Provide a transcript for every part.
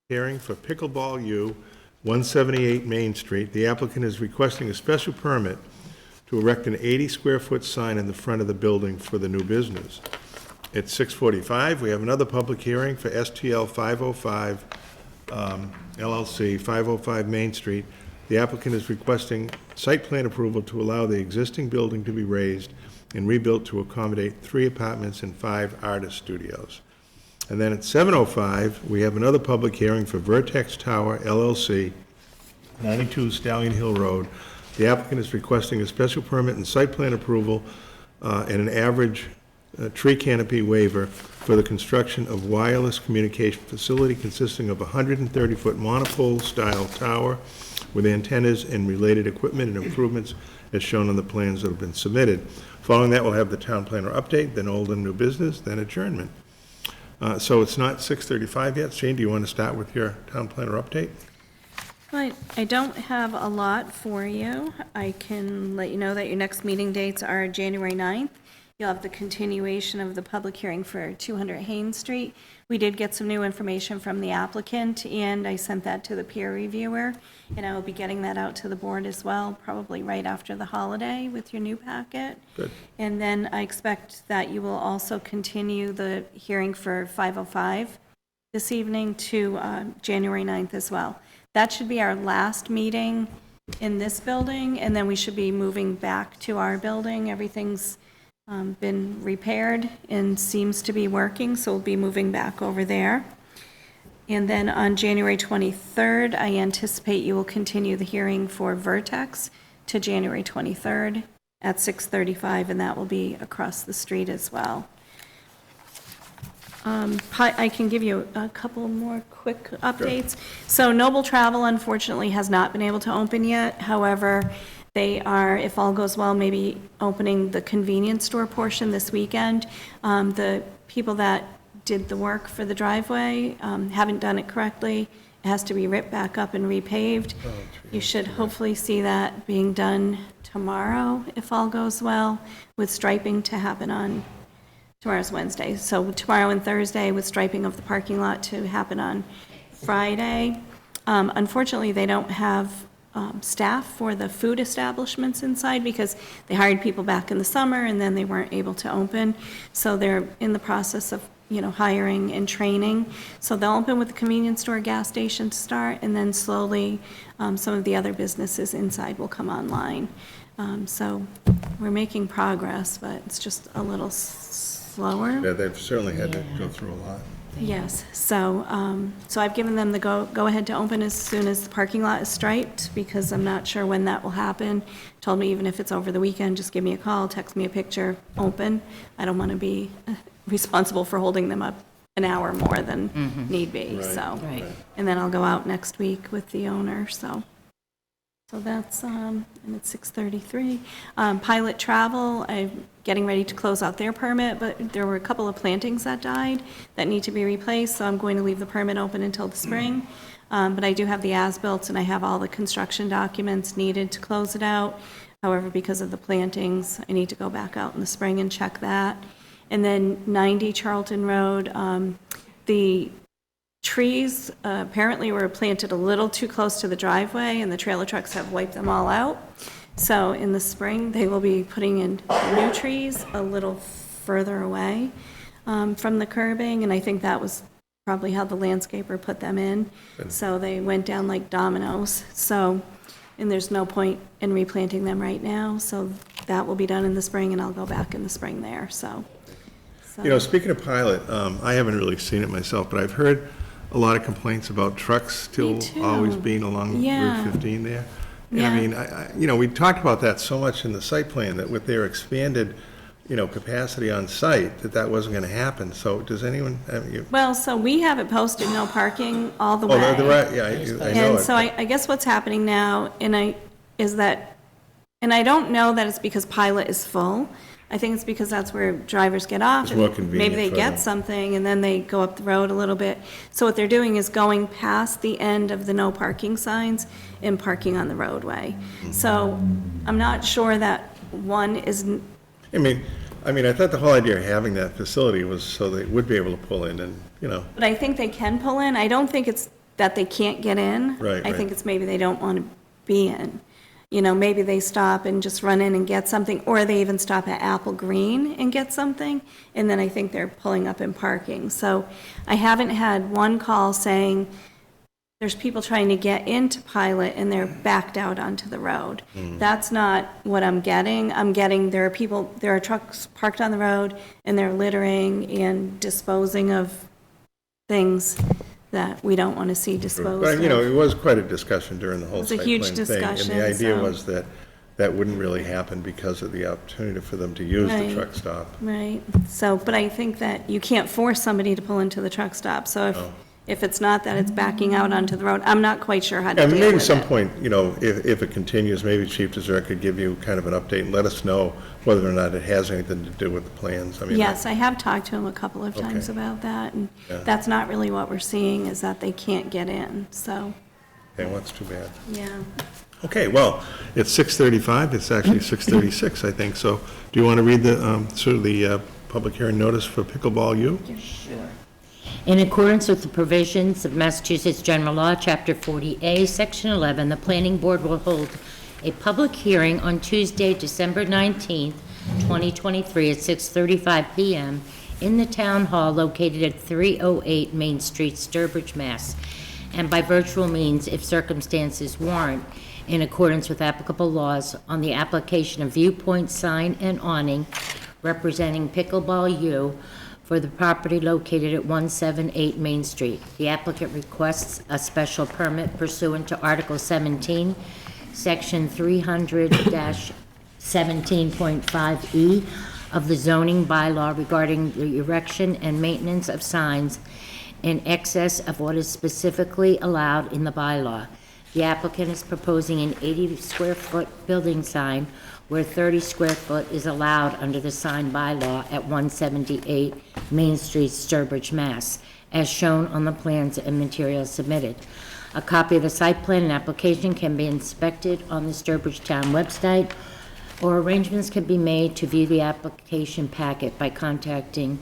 hearing for Pickleball U, 178 Main Street. The applicant is requesting a special permit to erect an 80-square-foot sign in the front of the building for the new business. At 6:45, we have another public hearing for STL 505 LLC, 505 Main Street. The applicant is requesting site plan approval to allow the existing building to be raised and rebuilt to accommodate 3 apartments and 5 artist studios. And then at 7:05, we have another public hearing for Vertex Tower LLC, 92 Stallion Hill Road. The applicant is requesting a special permit and site plan approval and an average tree canopy waiver for the construction of wireless communication facility consisting of a 130-foot monopole-style tower with antennas and related equipment and improvements as shown on the plans that have been submitted. Following that, we'll have the town planner update, then old and new business, then adjournment. So it's not 6:35 yet. Shane, do you want to start with your town planner update? I don't have a lot for you. I can let you know that your next meeting dates are January 9th. You'll have the continuation of the public hearing for 200 Haynes Street. We did get some new information from the applicant, and I sent that to the peer reviewer, and I will be getting that out to the board as well, probably right after the holiday with your new packet. Good. And then I expect that you will also continue the hearing for 505 this evening to January 9th as well. That should be our last meeting in this building, and then we should be moving back to our building. Everything's been repaired and seems to be working, so we'll be moving back over there. And then on January 23rd, I anticipate you will continue the hearing for Vertex to January 23rd at 6:35, and that will be across the street as well. I can give you a couple more quick updates. So Noble Travel unfortunately has not been able to open yet. However, they are, if all goes well, maybe opening the convenience store portion this weekend. The people that did the work for the driveway haven't done it correctly. It has to be ripped back up and repaved. You should hopefully see that being done tomorrow, if all goes well, with striping to happen on, tomorrow's Wednesday. So tomorrow and Thursday with striping of the parking lot to happen on Friday. Unfortunately, they don't have staff for the food establishments inside because they hired people back in the summer and then they weren't able to open. So they're in the process of, hiring and training. So they'll open with the convenience store, gas station to start, and then slowly some of the other businesses inside will come online. So we're making progress, but it's just a little slower. Yeah, they've certainly had to go through a lot. Yes, so I've given them the go ahead to open as soon as the parking lot is striped, because I'm not sure when that will happen. Told me even if it's over the weekend, just give me a call, text me a picture, open. I don't want to be responsible for holding them up an hour more than need be, Right, so. right. And then I'll go out next week with the owner, so. So that's, and it's 6:33. Pilot Travel, I'm getting ready to close out their permit, but there were a couple of plantings that died that need to be replaced, so I'm going to leave the permit open until the spring. But I do have the as-built, and I have all the construction documents needed to close it out. However, because of the plantings, I need to go back out in the spring and check that. And then 90 Charlton Road, the trees apparently were planted a little too close to the driveway, and the trailer trucks have wiped them all out. So in the spring, they will be putting in new trees a little further away from the curbing, and I think that was probably how the landscaper put them in. So they went down like dominoes. So, and there's no point in replanting them right now, so that will be done in the spring, and I'll go back in the spring there, so. Speaking of Pilot, I haven't really seen it myself, but I've heard a lot of complaints about trucks still too. always being along Yeah. Route 15 there. And Yeah. I mean, we talked about that so much in the site plan, that with their expanded, capacity on site, that wasn't going to happen. So does anyone, Well, so we have it posted, no parking all the way. oh, they're right, yeah, I know And it. so I guess what's happening now, and I don't know that it's because Pilot is full. I think it's because that's where drivers get off. It's more and convenient Maybe they for get them. something, and then they go up the road a little bit. So what they're doing is going past the end of the no parking signs and parking on the roadway. So I'm not sure that one is, I mean, I thought the whole idea of having that facility was so they would be able to pull in and, but I think they can pull in. I don't think it's that they can't get in. Right, I right. think it's maybe they don't want to be in. You know, maybe they stop and just run in and get something, or they even stop at Apple Green and get something, and then I think they're pulling up in parking. So I haven't had one call saying there's people trying to get into Pilot and they're backed out onto the road. That's not what I'm getting. I'm getting there are trucks parked on the road and they're littering and disposing of things that we don't want to see disposed But, of. it was quite a discussion during the whole was a site huge plan thing. discussion, And the idea so- was that that wouldn't really happen because of the opportunity for them to use the Right. truck stop. Right, so, but I think that you can't force somebody to pull into the truck stop, so if it's not that it's backing out onto the road, I'm not quite sure how to And deal maybe with at some it. point, if it continues, maybe Chief Dessert could give you kind of an update and let us know whether or not it has anything to do with the plans. I mean, Yes, I have talked to him a couple of times Okay. about that, and Yeah. that's not really what we're seeing, is that they can't get in, so, Okay, well, that's too bad. yeah. Okay, well, it's 6:35, it's actually 6:36, I think, so do you want to read the public hearing notice for Pickleball U? In accordance with the provisions of Massachusetts General Law, Chapter 40A, Section 11, the Planning Board will hold a public hearing on Tuesday, December 19th, 2023, at 6:35 PM in the Town Hall located at 308 Main Street, Sturbridge, Mass., and by virtual means, if circumstances warrant, in accordance with applicable laws, on the application of viewpoint sign and awning representing Pickleball U for the property located at 178 Main Street. The applicant requests a special permit pursuant to Article 17, Section 300-17.5E of the zoning bylaw regarding the erection and maintenance of signs in excess of what is specifically allowed in the bylaw. The applicant is proposing an 80-square-foot building sign where 30 square foot is allowed under the sign bylaw at 178 Main Street, Sturbridge, Mass., as shown on the plans and materials submitted. A copy of the site plan and application can be inspected on the Sturbridge Town website, or arrangements can be made to view the application packet by contacting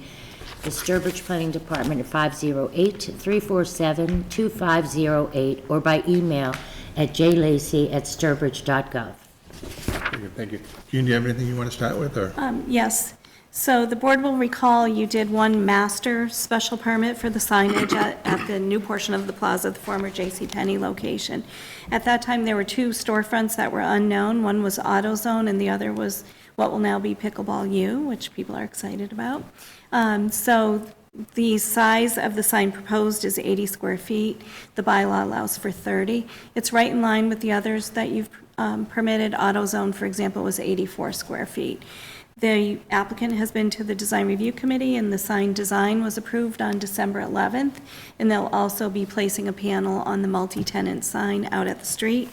the Sturbridge Planning Department at 508-347-2508 or by email at jlacy@sturbridge.gov. Very good, thank you. Gene, do you have anything you want to start with, or? Yes. So the board will recall you did one master special permit for the signage at the new portion of the plaza, the former J.C. Penney location. At that time, there were two storefronts that were unknown. One was AutoZone and the other was what will now be Pickleball U, which people are excited about. So the size of the sign proposed is 80 square feet. The bylaw allows for 30. It's right in line with the others that you've permitted. AutoZone, for example, was 84 square feet. The applicant has been to the design review committee, and the sign design was approved on December 11th, and they'll also be placing a panel on the multi-tenant sign out at the street.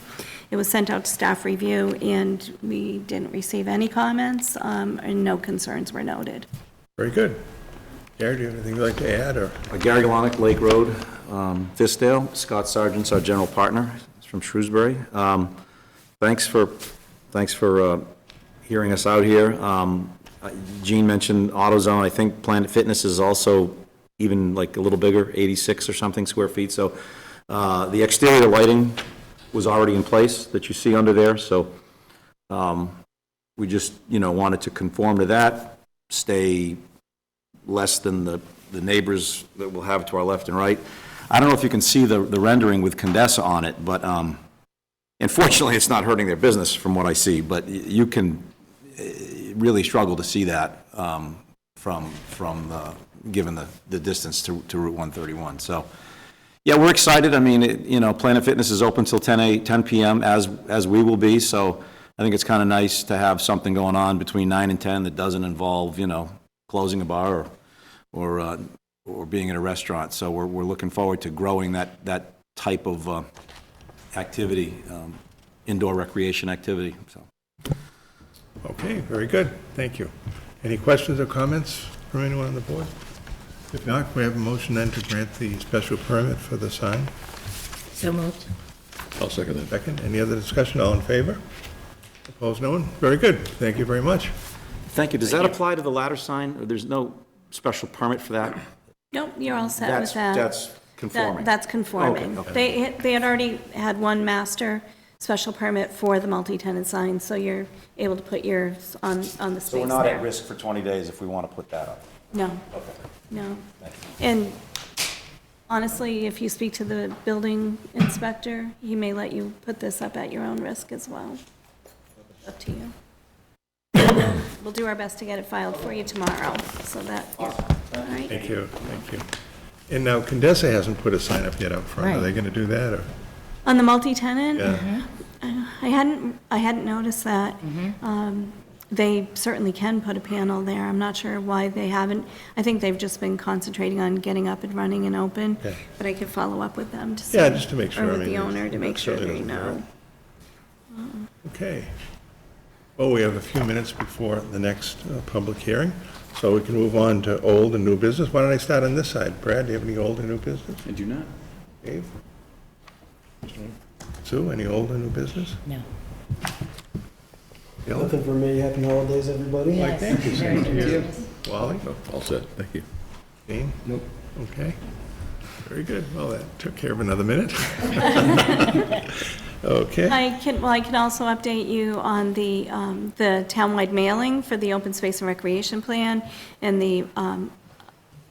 It was sent out to staff review, and we didn't receive any comments, and no concerns were noted. Very good. Gary, do you have anything you'd like to add, or? Gary Galonick, Lake Road, Fiskdale. Scott Sargent's our general partner. He's from Shrewsbury. Thanks for hearing us out here. Gene mentioned AutoZone. I think Planet Fitness is also even like a little bigger, 86 or something square feet. So the exterior lighting was already in place that you see under there. So we just, wanted to conform to that, stay less than the neighbors that we'll have to our left and right. I don't know if you can see the rendering with Condesa on it, but unfortunately, it's not hurting their business from what I see, but you can really struggle to see that given the distance to Route 131. So, yeah, we're excited. I mean, Planet Fitness is open till 10 p.m. as we will be, so I think it's kind of nice to have something going on between 9 and 10 that doesn't involve, closing a bar or being in a restaurant. So we're looking forward to growing that type of activity, indoor recreation activity. So. Okay, very good, thank you. Any questions or comments from anyone on the board? If not, we have a motion then to grant the special permit for the sign. So moved. I'll second that. Second, any other discussion, all in favor? Opposed, no one? Very good, thank you very much. Thank you. Does that apply to the ladder sign, or there's no special permit for that? Nope, you're all set with that. That's conforming. That's conforming. Okay, They had already had one master special permit for the multi-tenant sign, so you're able to put yours on the space So we're not there. at risk for 20 days if we want to put that up? No, Okay. no. And honestly, if you speak to the building inspector, he may let you put this up at your own risk as well. Up to you. We'll do our best to get it filed for you tomorrow, so that, all right? Thank you, thank you. And now Condesa hasn't put a sign up yet up front. Are Right. they going to do that, or? On the multi-tenant? Yeah. I hadn't noticed that. They certainly can put a panel there. I'm not sure why they haven't. I think they've just been concentrating on getting up and running and open. Yeah. But I could follow up with them to see. Yeah, just to make sure. Or I with mean, the owner to make that sure certainly they doesn't know. hurt. Okay. Well, we have a few minutes before the next public hearing, so we can move on to old and new business. Why don't I start on this side? Brad, do you have any old and new business? I do not. Dave? Sue, any old and new business? No. Bill? Nothing for me. Happy holidays, everybody. Mike, thank you. Same to you. Wally? All set, thank you. Dean? Nope. Okay. Very good. Well, that took care of another minute. Okay. I can also update you on the townwide mailing for the open space and recreation plan and the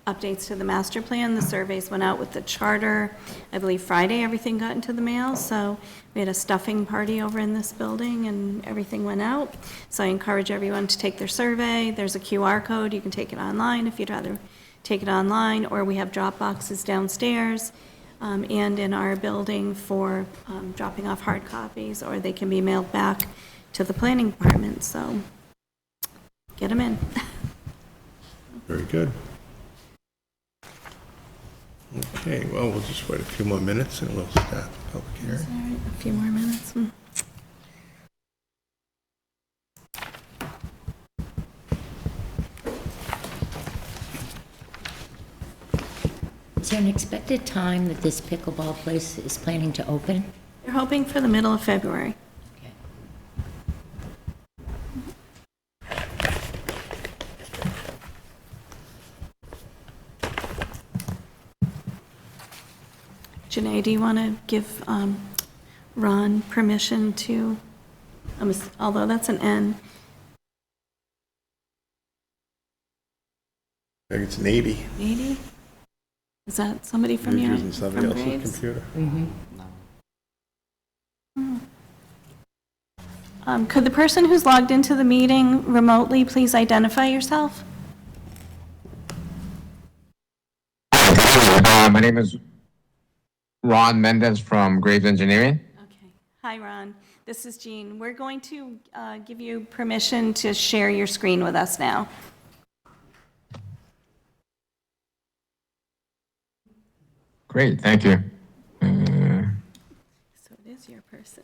updates to the master plan. The surveys went out with the charter. I believe Friday, everything got into the mail, so we had a stuffing party over in this building, and everything went out. So I encourage everyone to take their survey. There's a QR code. You can take it online if you'd rather take it online, or we have drop boxes downstairs and in our building for dropping off hard copies, or they can be mailed back to the planning department, so get them in. Very good. Okay, well, we'll just wait a few more minutes and we'll start the public hearing. All right, a few more minutes. Is there an expected time that this pickleball place is planning to open? You're hoping for the middle of February. Okay. Janae, do you want to give Ron permission to, although that's an N, I think it's Navy. maybe? Is that somebody from You're your, using somebody from else's Graves? computer. Could the person who's logged into the meeting remotely please identify yourself? My name is Ron Mendez from Graves Engineering. Okay. Hi, Ron. This is Jean. We're going to give you permission to share your screen with us now. Great, thank you. So it is your person.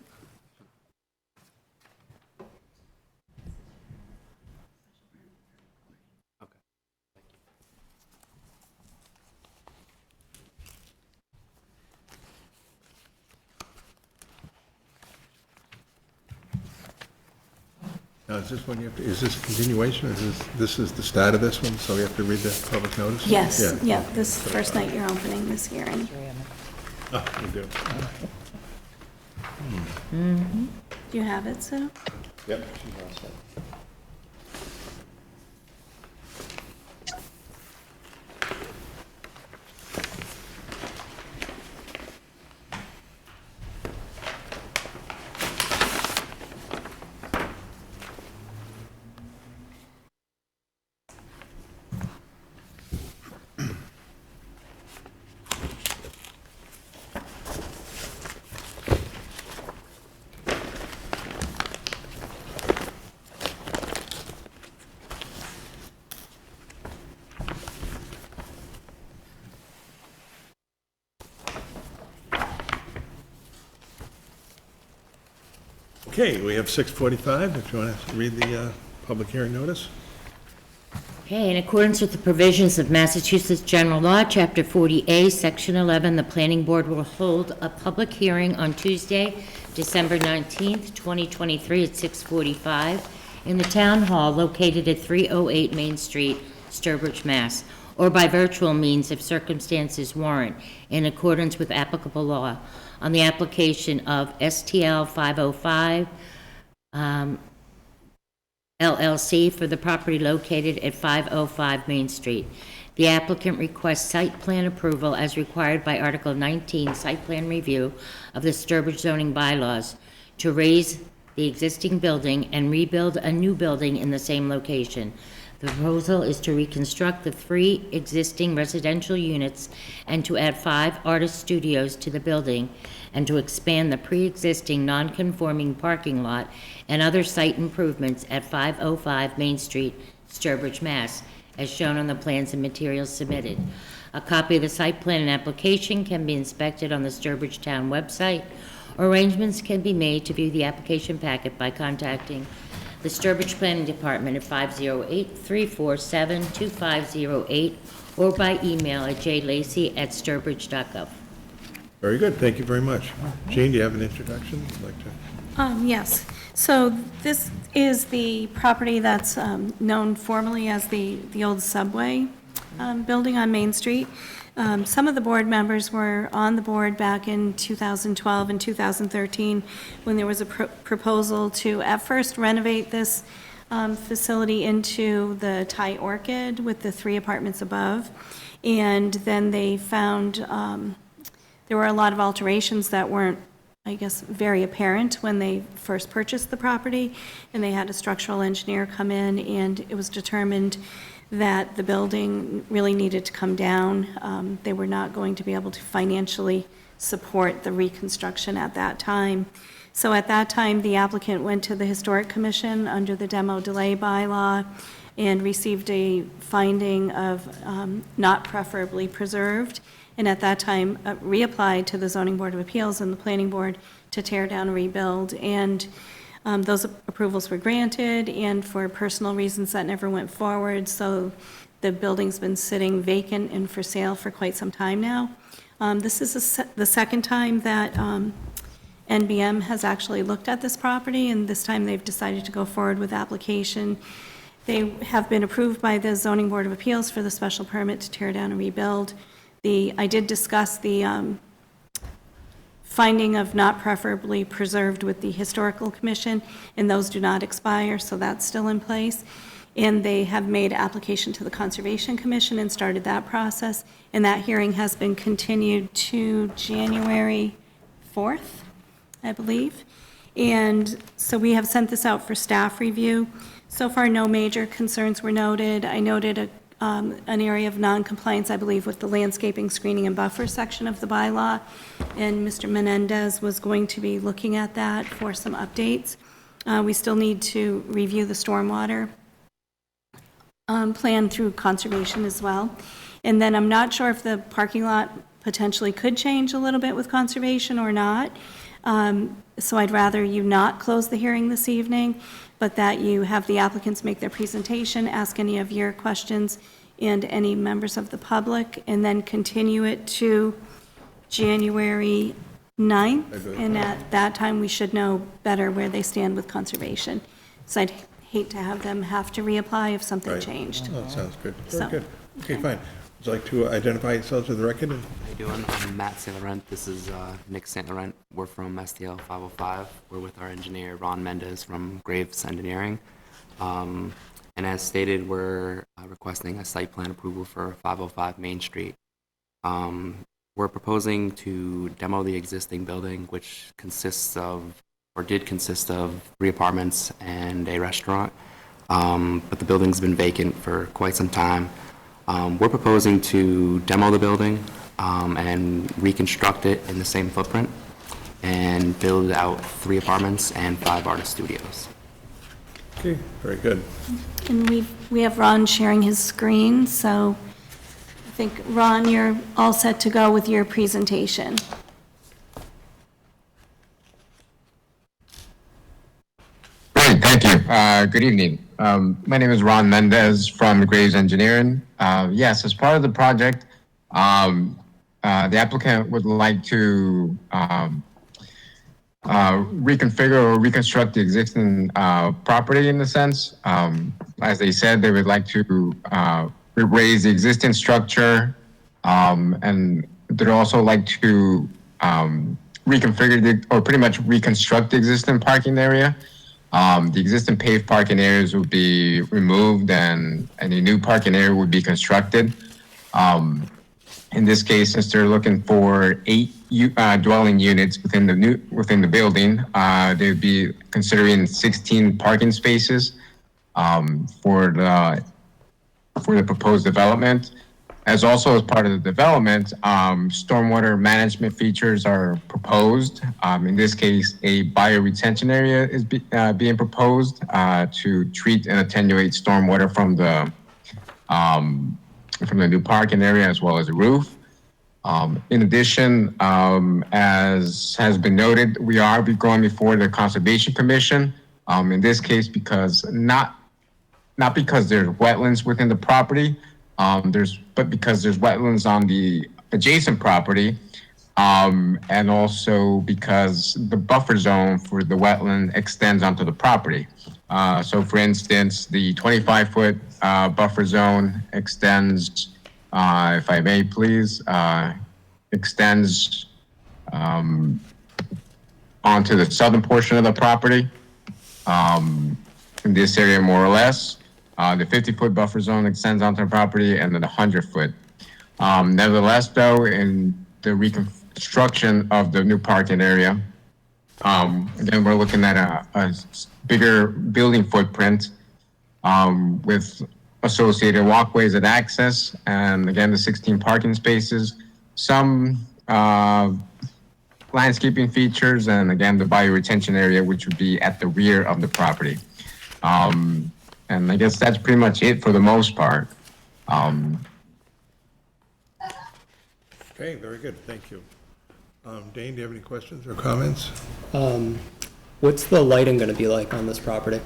Now, is this one you have to, is this a continuation, or is this is the start of this one, so we have to read the public notice? Yes, Yeah. yeah, this first night you're opening this hearing. Oh, we do. Do you have it, Sue? Yep. Okay, we have 6:45, if you want to read the public hearing notice. Okay, in accordance with the provisions of Massachusetts General Law, Chapter 40A, Section 11, the Planning Board will hold a public hearing on Tuesday, December 19th, 2023, at 6:45 in the Town Hall located at 308 Main Street, Sturbridge, Mass., or by virtual means if circumstances warrant, in accordance with applicable law, on the application of STL 505 LLC for the property located at 505 Main Street. The applicant requests site plan approval as required by Article 19, Site Plan Review of the Sturbridge zoning bylaws, to raise the existing building and rebuild a new building in the same location. The proposal is to reconstruct the 3 existing residential units and to add 5 artist studios to the building, and to expand the pre-existing non-conforming parking lot and other site improvements at 505 Main Street, Sturbridge, Mass., as shown on the plans and materials submitted. A copy of the site plan and application can be inspected on the Sturbridge Town website. Arrangements can be made to view the application packet by contacting the Sturbridge Planning Department at 508-347-2508 or by email at jlacy@sturbridge.gov. Very good, thank you very much. Jean, do you have an introduction you'd like to? Yes. So this is the property that's known formally as the old Subway building on Main Street. Some of the board members were on the board back in 2012 and 2013 when there was a proposal to at first renovate this facility into the Thai Orchid with the 3 apartments above. And then they found there were a lot of alterations that weren't, I guess, very apparent when they first purchased the property, and they had a structural engineer come in, and it was determined that the building really needed to come down. They were not going to be able to financially support the reconstruction at that time. So at that time, the applicant went to the Historic Commission under the demo delay bylaw and received a finding of not preferably preserved, and at that time reapplied to the Zoning Board of Appeals and the Planning Board to tear down and rebuild. And those approvals were granted, and for personal reasons that never went forward, so the building's been sitting vacant and for sale for quite some time now. This is the second time that NBM has actually looked at this property, and this time they've decided to go forward with application. They have been approved by the Zoning Board of Appeals for the special permit to tear down and rebuild. I did discuss the finding of not preferably preserved with the Historical Commission, and those do not expire, so that's still in place. And they have made application to the Conservation Commission and started that process, and that hearing has been continued to January 4th, I believe. And so we have sent this out for staff review. So far, no major concerns were noted. I noted an area of non-compliance, I believe, with the landscaping, screening, and buffer section of the bylaw, and Mr. Menendez was going to be looking at that for some updates. We still need to review the stormwater plan through conservation as well. And then I'm not sure if the parking lot potentially could change a little bit with conservation or not. So I'd rather you not close the hearing this evening, but that you have the applicants make their presentation, ask any of your questions and any members of the public, and then continue it to January 9th. And at that time, we should know better where they stand with conservation. So I'd hate to have them have to reapply if something Right. changed. Oh, that sounds good. So- Very good. Okay, fine. Would you like to identify yourselves for the record? How you doing? I'm Matt St. Laurent. This is Nick St. Laurent. We're from STL 505. We're with our engineer, Ron Mendez from Graves Engineering. And as stated, we're requesting a site plan approval for 505 Main Street. We're proposing to demo the existing building, which consists of, or did consist of, 3 apartments and a restaurant. But the building's been vacant for quite some time. We're proposing to demo the building and reconstruct it in the same footprint and build out 3 apartments and 5 artist studios. Okay, very good. And we have Ron sharing his screen, so I think, Ron, you're all set to go with your presentation. Great, thank you. Good evening. My name is Ron Mendez from Graves Engineering. Yes, as part of the project, the applicant would like to reconfigure or reconstruct the existing property in a sense. As they said, they would like to raise the existing structure, and they'd also like to reconfigure or pretty much reconstruct the existing parking area. The existing paved parking areas would be removed and a new parking area would be constructed. In this case, since they're looking for 8 dwelling units within the building, they'd be considering 16 parking spaces for the proposed development. As part of the development, stormwater management features are proposed. In this case, a bioretention area is being proposed to treat and attenuate stormwater from the new parking area as well as the roof. In addition, as has been noted, we are going before the Conservation Commission. In this case, because not because there's wetlands within the property, but because there's wetlands on the adjacent property, and also because the buffer zone for the wetland extends onto the property. So for instance, the 25-foot buffer zone extends, if I may please, extends onto the southern portion of the property, in this area more or less. The 50-foot buffer zone extends onto the property, and then the 100-foot. Nevertheless, though, in the reconstruction of the new parking area, again, we're looking at a bigger building footprint with associated walkways and access, and again, the 16 parking spaces, some landscaping features, and again, the bioretention area, which would be at the rear of the property. And I guess that's pretty much it for the most part. Okay, very good, thank you. Dane, do you have any questions or comments? What's the lighting going to be like on this property?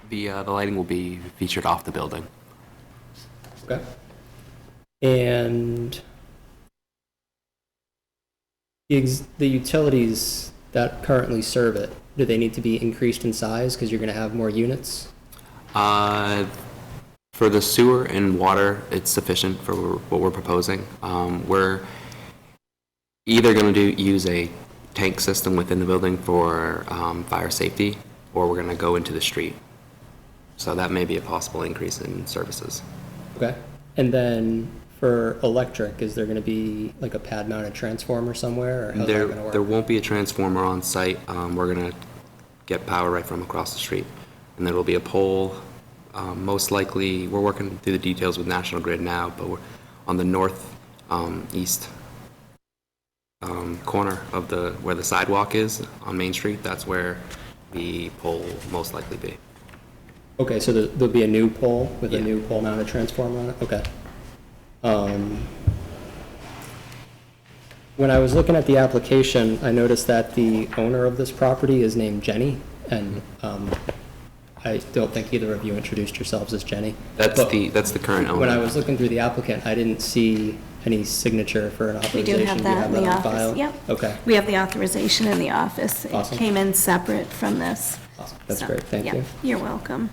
The lighting will be featured off the building. Okay. And the utilities that currently serve it, do they need to be increased in size because you're going to have more units? For the sewer and water, it's sufficient for what we're proposing. We're either going to use a tank system within the building for fire safety, or we're going to go into the street. So that may be a possible increase in services. Okay. And then for electric, is there going to be like a pad-mounted transformer somewhere, or how's that going to work? There won't be a transformer on site. We're going to get power right from across the street. And there will be a pole. Most likely, we're working through the details with National Grid now, but we're on the north east corner of where the sidewalk is on Main Street. That's where the pole will most likely be. Okay, so there'll be a new pole with Yeah. a new pole-mounted transformer on it? Okay. When I was looking at the application, I noticed that the owner of this property is named Jenny, and I don't think either of you introduced yourselves as Jenny. That's But the current owner. when I was looking through the applicant, I didn't see any signature for an We authorization. do have that in the on office, file? yep. Okay, We have the authorization in the office. It Awesome. came in separate from this. awesome. That's So, great, thank yeah, you. You're welcome.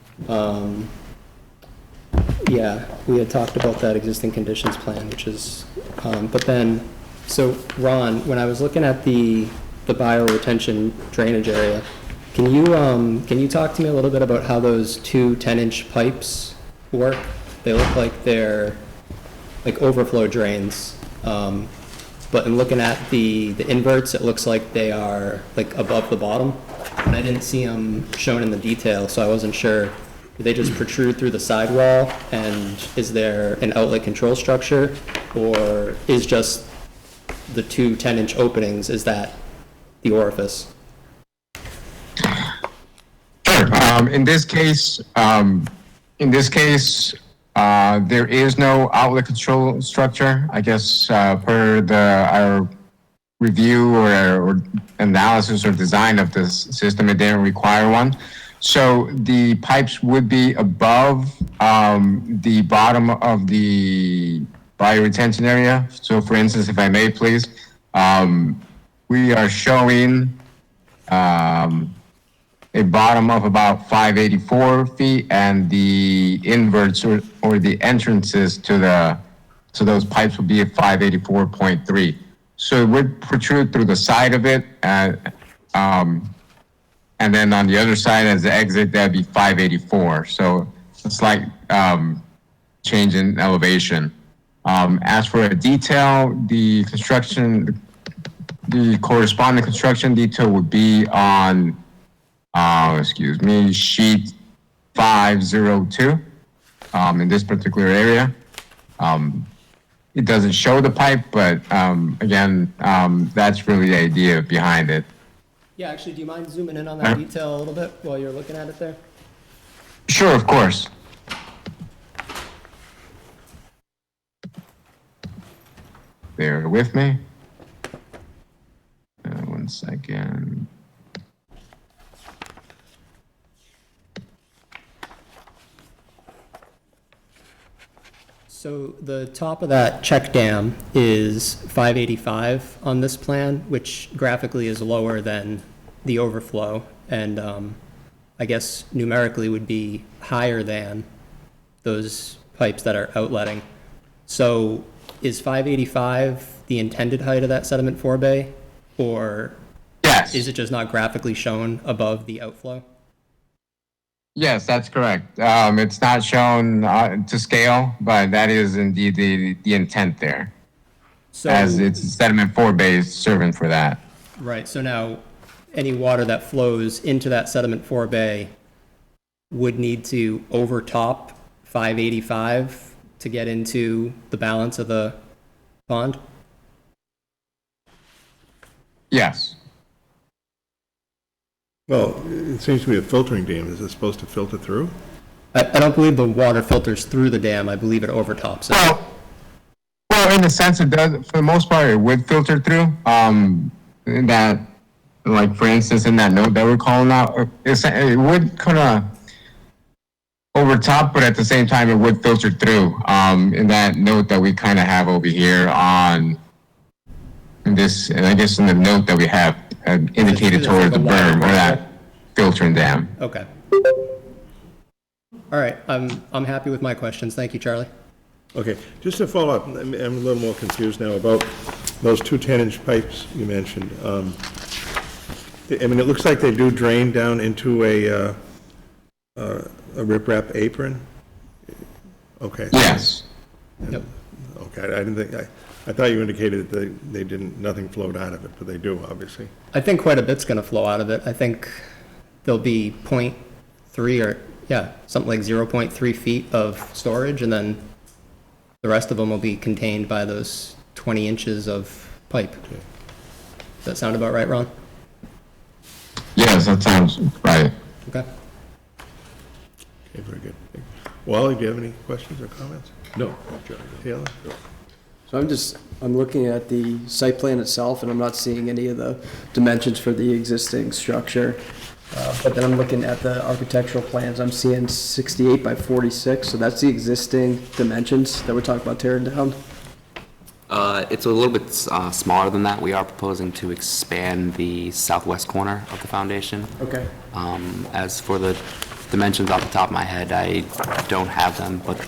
Yeah, we had talked about that existing conditions plan, which is, but then, so Ron, when I was looking at the bioretention drainage area, can you talk to me a little bit about how those two 10-inch pipes work? They look like they're like overflow drains, but in looking at the inverts, it looks like they are like above the bottom, and I didn't see them shown in the detail, so I wasn't sure. Do they just protrude through the sidewall, and is there an outlet control structure, or is just the two 10-inch openings, is that the orifice? Sure. In this case, there is no outlet control structure. I guess per our review or analysis or design of this system, it didn't require one. So the pipes would be above the bottom of the bioretention area. So for instance, if I may please, we are showing a bottom of about 584 feet, and the inverts or the entrances to those pipes would be at 584.3. So it would protrude through the side of it, and then on the other side as the exit, that'd be 584. So a slight change in elevation. As for a detail, the corresponding construction detail would be on, sheet 502 in this particular area. It doesn't show the pipe, but again, that's really the idea behind it. Yeah, actually, do you mind zooming in on that detail a little bit while you're looking at it there? Sure, of course. Bear with me. 1 second. So the top of that check dam is 585 on this plan, which graphically is lower than the overflow, and I guess numerically would be higher than those pipes that are outletting. So is 585 the intended height of that sediment forebay, or Yes. is it just not graphically shown above the outflow? Yes, that's correct. It's not shown to scale, but that is indeed the intent there, So, as it's sediment forebay serving for that. right, so now, any water that flows into that sediment forebay would need to overtop 585 to get into the balance of the pond? Yes. Well, it seems to be a filtering dam. Is it supposed to filter through? I don't believe the water filters through the dam, I believe it overtops it. Well, in a sense, it does. For the most part, it would filter through. In that, like for instance, in that note that we're calling out, it would kind of overtop, but at the same time, it would filter through. In that note that we kind of have over here on this, and I guess in the note that we have indicated towards the berm or that filtering dam. Okay. All right, I'm happy with my questions. Thank you, Charlie. Okay, just to follow up, I'm a little more confused now about those two 10-inch pipes you mentioned. I mean, it looks like they do drain down into a riprap apron? Okay. Yes. Yep. Okay, I didn't think, I thought you indicated that they didn't, nothing flowed out of it, but they do, obviously. I think quite a bit's gonna flow out of it. I think there'll be 0.3 or, yeah, something like 0.3 feet of storage, and then the rest of them will be contained by those 20 inches of pipe. Does that sound about right, Ron? Yes, that sounds right. Okay. Okay, very good. Wally, do you have any questions or comments? No. Taylor? So I'm looking at the site plan itself, and I'm not seeing any of the dimensions for the existing structure. But then I'm looking at the architectural plans, I'm seeing 68 by 46, so that's the existing dimensions that we're talking about tearing down? It's a little bit smaller than that. We are proposing to expand the southwest corner of the foundation. Okay. As for the dimensions off the top of my head, I don't have them, but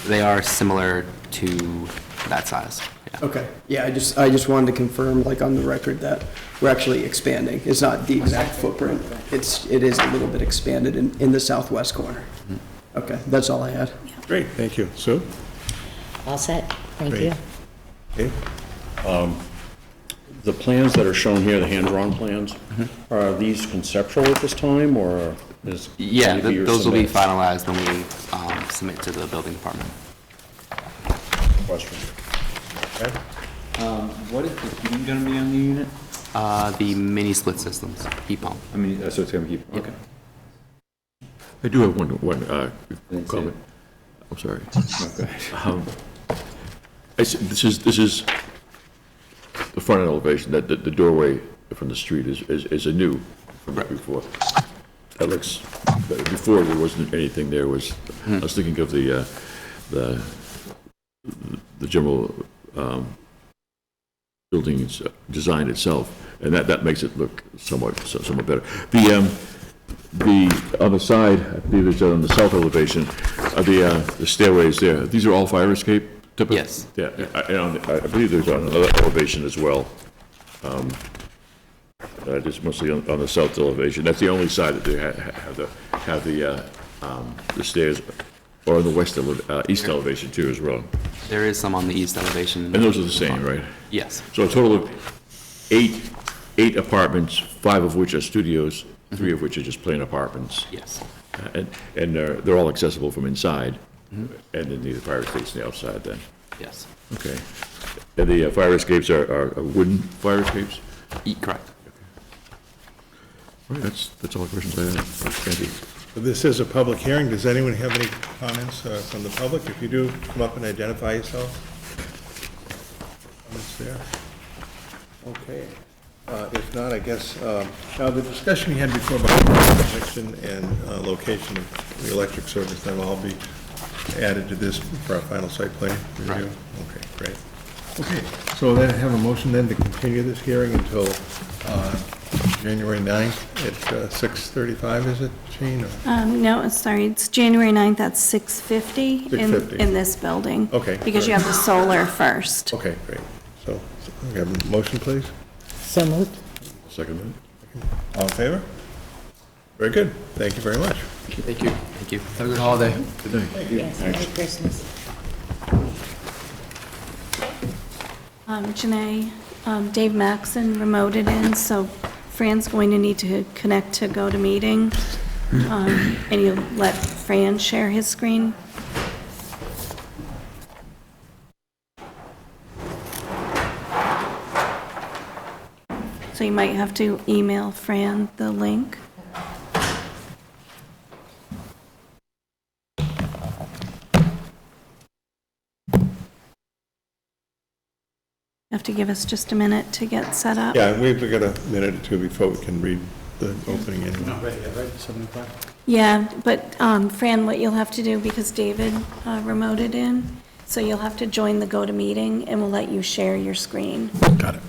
they are similar to that size. Yeah. Okay, yeah, I just wanted to confirm, like, on the record that we're actually expanding. It's not the exact footprint, it is a little bit expanded in the southwest corner. Okay, that's all I had. Great, thank you. Sue? All set, thank Great. you. Okay. The plans that are shown here, the hand-drawn plans, are these conceptual at this time, or is? Yeah, maybe you're those will be submitting- finalized when we submit to the building department. Question. What is the heating gonna be on the unit? The mini split systems, heat pump. I mean, so it's gonna keep, okay. I do have one comment. I'm sorry. This is the front end elevation, that the doorway from the street is a new from before. That looks, before there wasn't anything there, I was thinking of the general building design itself, and that makes it look somewhat better. On the side, I believe it's on the south elevation, the stairways there, these are all fire escape typical? Yes. Yeah, I believe there's on another elevation as well. Just mostly on the south elevation. That's the only side that they have the stairs, or on the east elevation too as well. There is some on the east elevation. And those are the same, right? Yes. So a total of eight apartments, 5 of which are studios, 3 of which are just plain apartments. Yes. And they're all accessible from inside, and then the fire escapes on the outside then. Yes. Okay. And the fire escapes are wooden fire escapes? Correct. All right, that's all the questions I have. Thank you. This is a public hearing. Does anyone have any comments from the public? If you do, come up and identify yourself. Comments there? Okay. If not, I guess, now the discussion you had before about connection and location of the electric service, that will all be added to this for our final site plan review? Right. Okay, great. Okay, so then have a motion then to continue this hearing until January 9th at 6:35, is it, Jean? No, sorry, it's January 9th at 6:50 6:50. in this building. Okay, Because you have the solar first. Okay, great. So, we have a motion, please? So moved. Second minute? All in favor? Very good. Thank you very much. Thank you. Thank you. Have a good holiday. Good night. Yes, Merry Christmas. Janae, Dave Maxon remoted in, so Fran's going to need to connect to GoToMeeting. And you let Fran share his screen. So you might have to email Fran the link. You have to give us just a minute to get set up. Yeah, we've got a minute or two before we can read the opening anyway. Yeah, but Fran, what you'll have to do, because David remoted in, so you'll have to join the GoToMeeting, and we'll let you share your screen. Got it.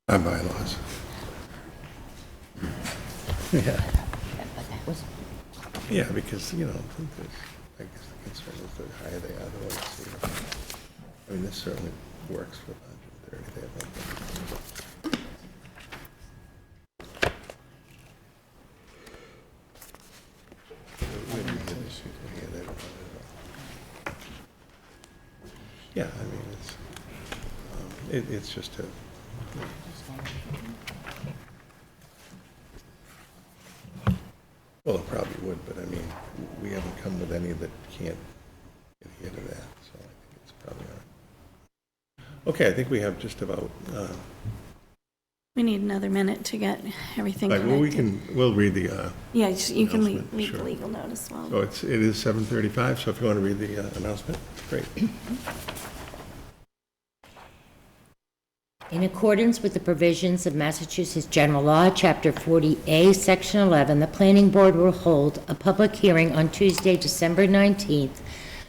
Our bylaws. Yeah. Yeah, because, you know, I guess the concern is the higher they are, the less, you know. I mean, this certainly works for 130. They have no- Yeah, I mean, it's just a, well, it probably would, but I mean, we haven't come with any that can't adhere to that, so I think it's probably all right. Okay, I think we have just about, We need another minute to get everything well, connected. we'll read the, Yeah, you can announcement, read the sure. legal notice while. so it is 7:35, so if you want to read the announcement, great. In accordance with the provisions of Massachusetts General Law, Chapter 40A, Section 11, the Planning Board will hold a public hearing on Tuesday, December 19th,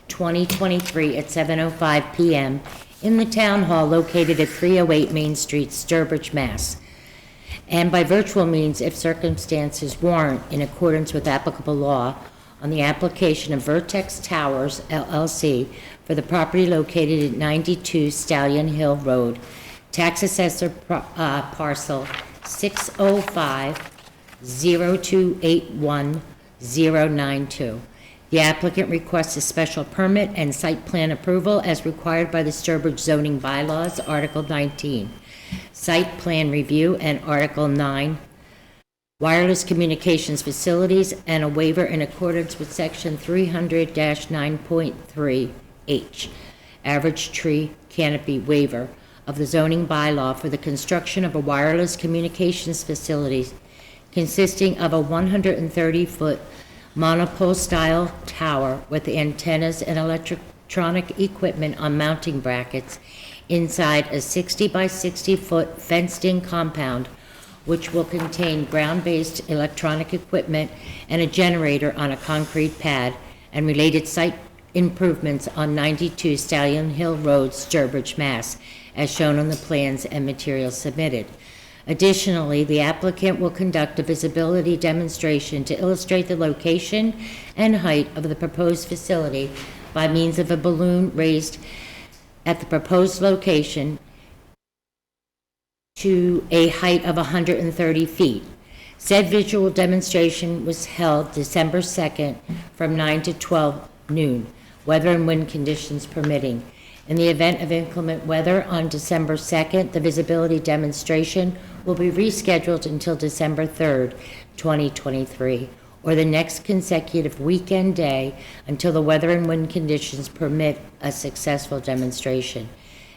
2023, at 7:05 p.m. in the Town Hall located at 308 Main Street, Sturbridge, Mass., and by virtual means if circumstances warrant, in accordance with applicable law, on the application of Vertex Towers, LLC, for the property located at 92 Stallion Hill Road, Tax Assessor Parcel 605-0281-092. The applicant requests a special permit and site plan approval as required by the Sturbridge zoning bylaws, Article 19, Site Plan Review, and Article 9, Wireless Communications Facilities, and a waiver in accordance with Section 300-9.3H, Average Tree Canopy Waiver of the zoning bylaw for the construction of a wireless communications facility consisting of a 130-foot monopole-style tower with antennas and electronic equipment on mounting brackets inside a 60 by 60-foot fenced-in compound, which will contain ground-based electronic equipment and a generator on a concrete pad, and related site improvements on 92 Stallion Hill Road, Sturbridge, Mass., as shown on the plans and materials submitted. Additionally, the applicant will conduct a visibility demonstration to illustrate the location and height of the proposed facility by means of a balloon raised at the proposed location to a height of 130 feet. Said visual demonstration was held December 2nd from 9 to 12 noon, weather and wind conditions permitting. In the event of inclement weather on December 2nd, the visibility demonstration will be rescheduled until December 3rd, 2023, or the next consecutive weekend day until the weather and wind conditions permit a successful demonstration.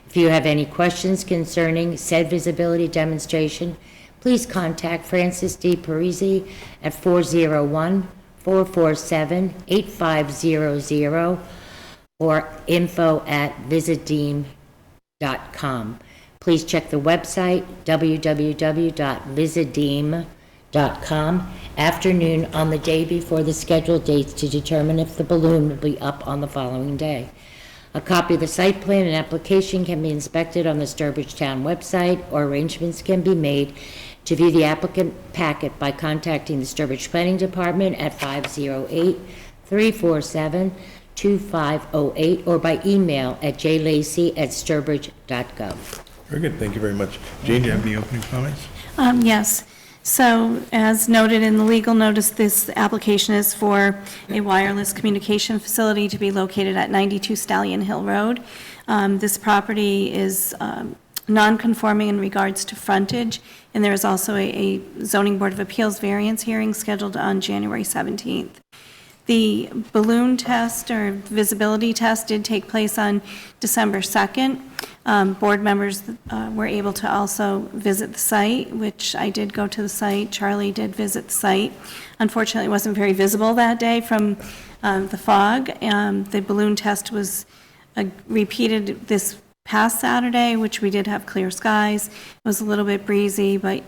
If you have any questions concerning said visibility demonstration, please contact Francis D. Parisi at 401-447-8500 or info@visitdeem.com. Please check the website, www.visitdeem.com, afternoon on the day before the scheduled dates to determine if the balloon will be up on the following day. A copy of the site plan and application can be inspected on the Sturbridge Town website, or arrangements can be made to view the applicant packet by contacting the Sturbridge Planning Department at 508-347-2508 or by email at jlacy@sturbridge.gov. Very good, thank you very much. Jane, do you have any opening comments? Yes. So, as noted in the legal notice, this application is for a wireless communication facility to be located at 92 Stallion Hill Road. This property is non-conforming in regards to frontage, and there is also a zoning board of appeals variance hearing scheduled on January 17th. The balloon test or visibility test did take place on December 2nd. Board members were able to also visit the site, which I did go to the site. Charlie did visit the site. Unfortunately, it wasn't very visible that day from the fog. The balloon test was repeated this past Saturday, which we did have clear skies. It was a little bit breezy, but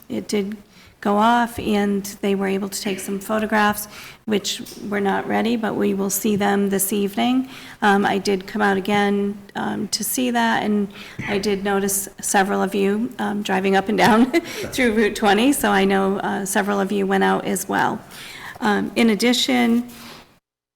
it did go off, and they were able to take some photographs, which were not ready, but we will see them this evening. I did come out again to see that, and I did notice several of you driving up and down through Route 20, so I know several of you went out as well. In addition,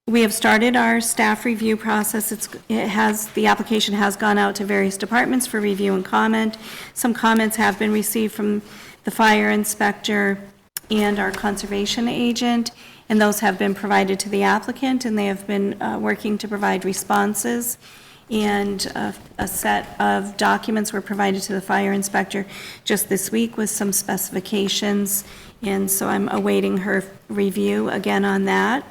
we have started our staff review process. The application has gone out to various departments for review and comment. Some comments have been received from the fire inspector and our conservation agent, and those have been provided to the applicant, and they have been working to provide responses. And a set of documents were provided to the fire inspector just this week with some specifications, and so I'm awaiting her review again on that.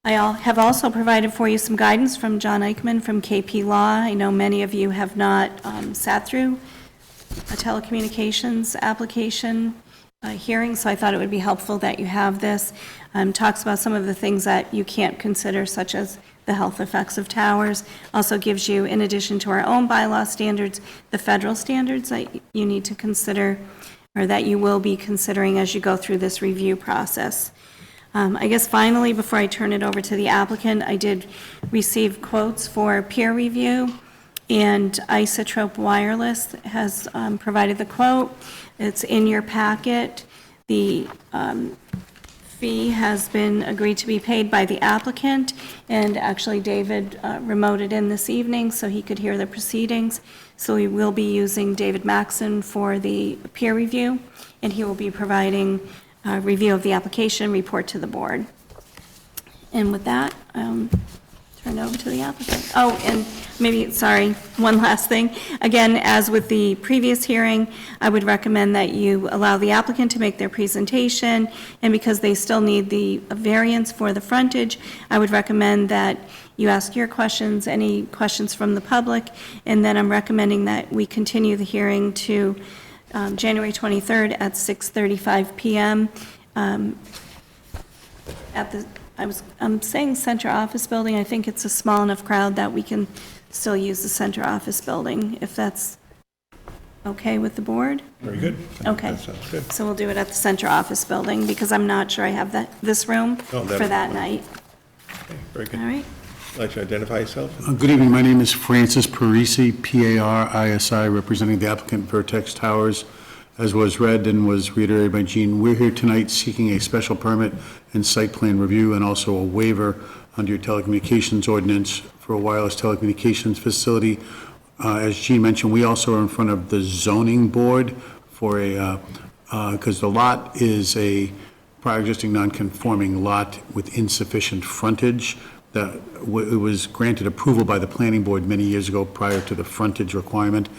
I have also provided for you some guidance from John Eichman from KP Law. I know many of you have not sat through a telecommunications application hearing, so I thought it would be helpful that you have this. Talks about some of the things that you can't consider, such as the health effects of towers. Also gives you, in addition to our own bylaw standards, the federal standards that you need to consider, or that you will be considering as you go through this review process. I guess finally, before I turn it over to the applicant, I did receive quotes for peer review, and Isotrope Wireless has provided the quote. It's in your packet. The fee has been agreed to be paid by the applicant, and actually David remoted in this evening so he could hear the proceedings. So we will be using David Maxon for the peer review, and he will be providing a review of the application, report to the board. And with that, turn it over to the applicant. Oh, and maybe, sorry, one last thing. Again, as with the previous hearing, I would recommend that you allow the applicant to make their presentation, and because they still need the variance for the frontage, I would recommend that you ask your questions, any questions from the public, and then I'm recommending that we continue the hearing to January 23rd at 6:35 p.m. At the, I'm saying center office building. I think it's a small enough crowd that we can still use the center office building, if that's okay with the board. Very good. Okay. That sounds good. So we'll do it at the center office building, because I'm not sure I have this room Oh, that- for that night. Okay, very good. All right? Like to identify yourself? Good evening, my name is Francis Parisi, P-A-R-I-S-I, representing the applicant Vertex Towers. As was read and was reiterated by Gene, we're here tonight seeking a special permit and site plan review, and also a waiver under your telecommunications ordinance for a wireless telecommunications facility. As Gene mentioned, we also are in front of the zoning board for a, because the lot is a prior existing non-conforming lot with insufficient frontage. That it was granted approval by the planning board many years ago prior to the frontage requirement.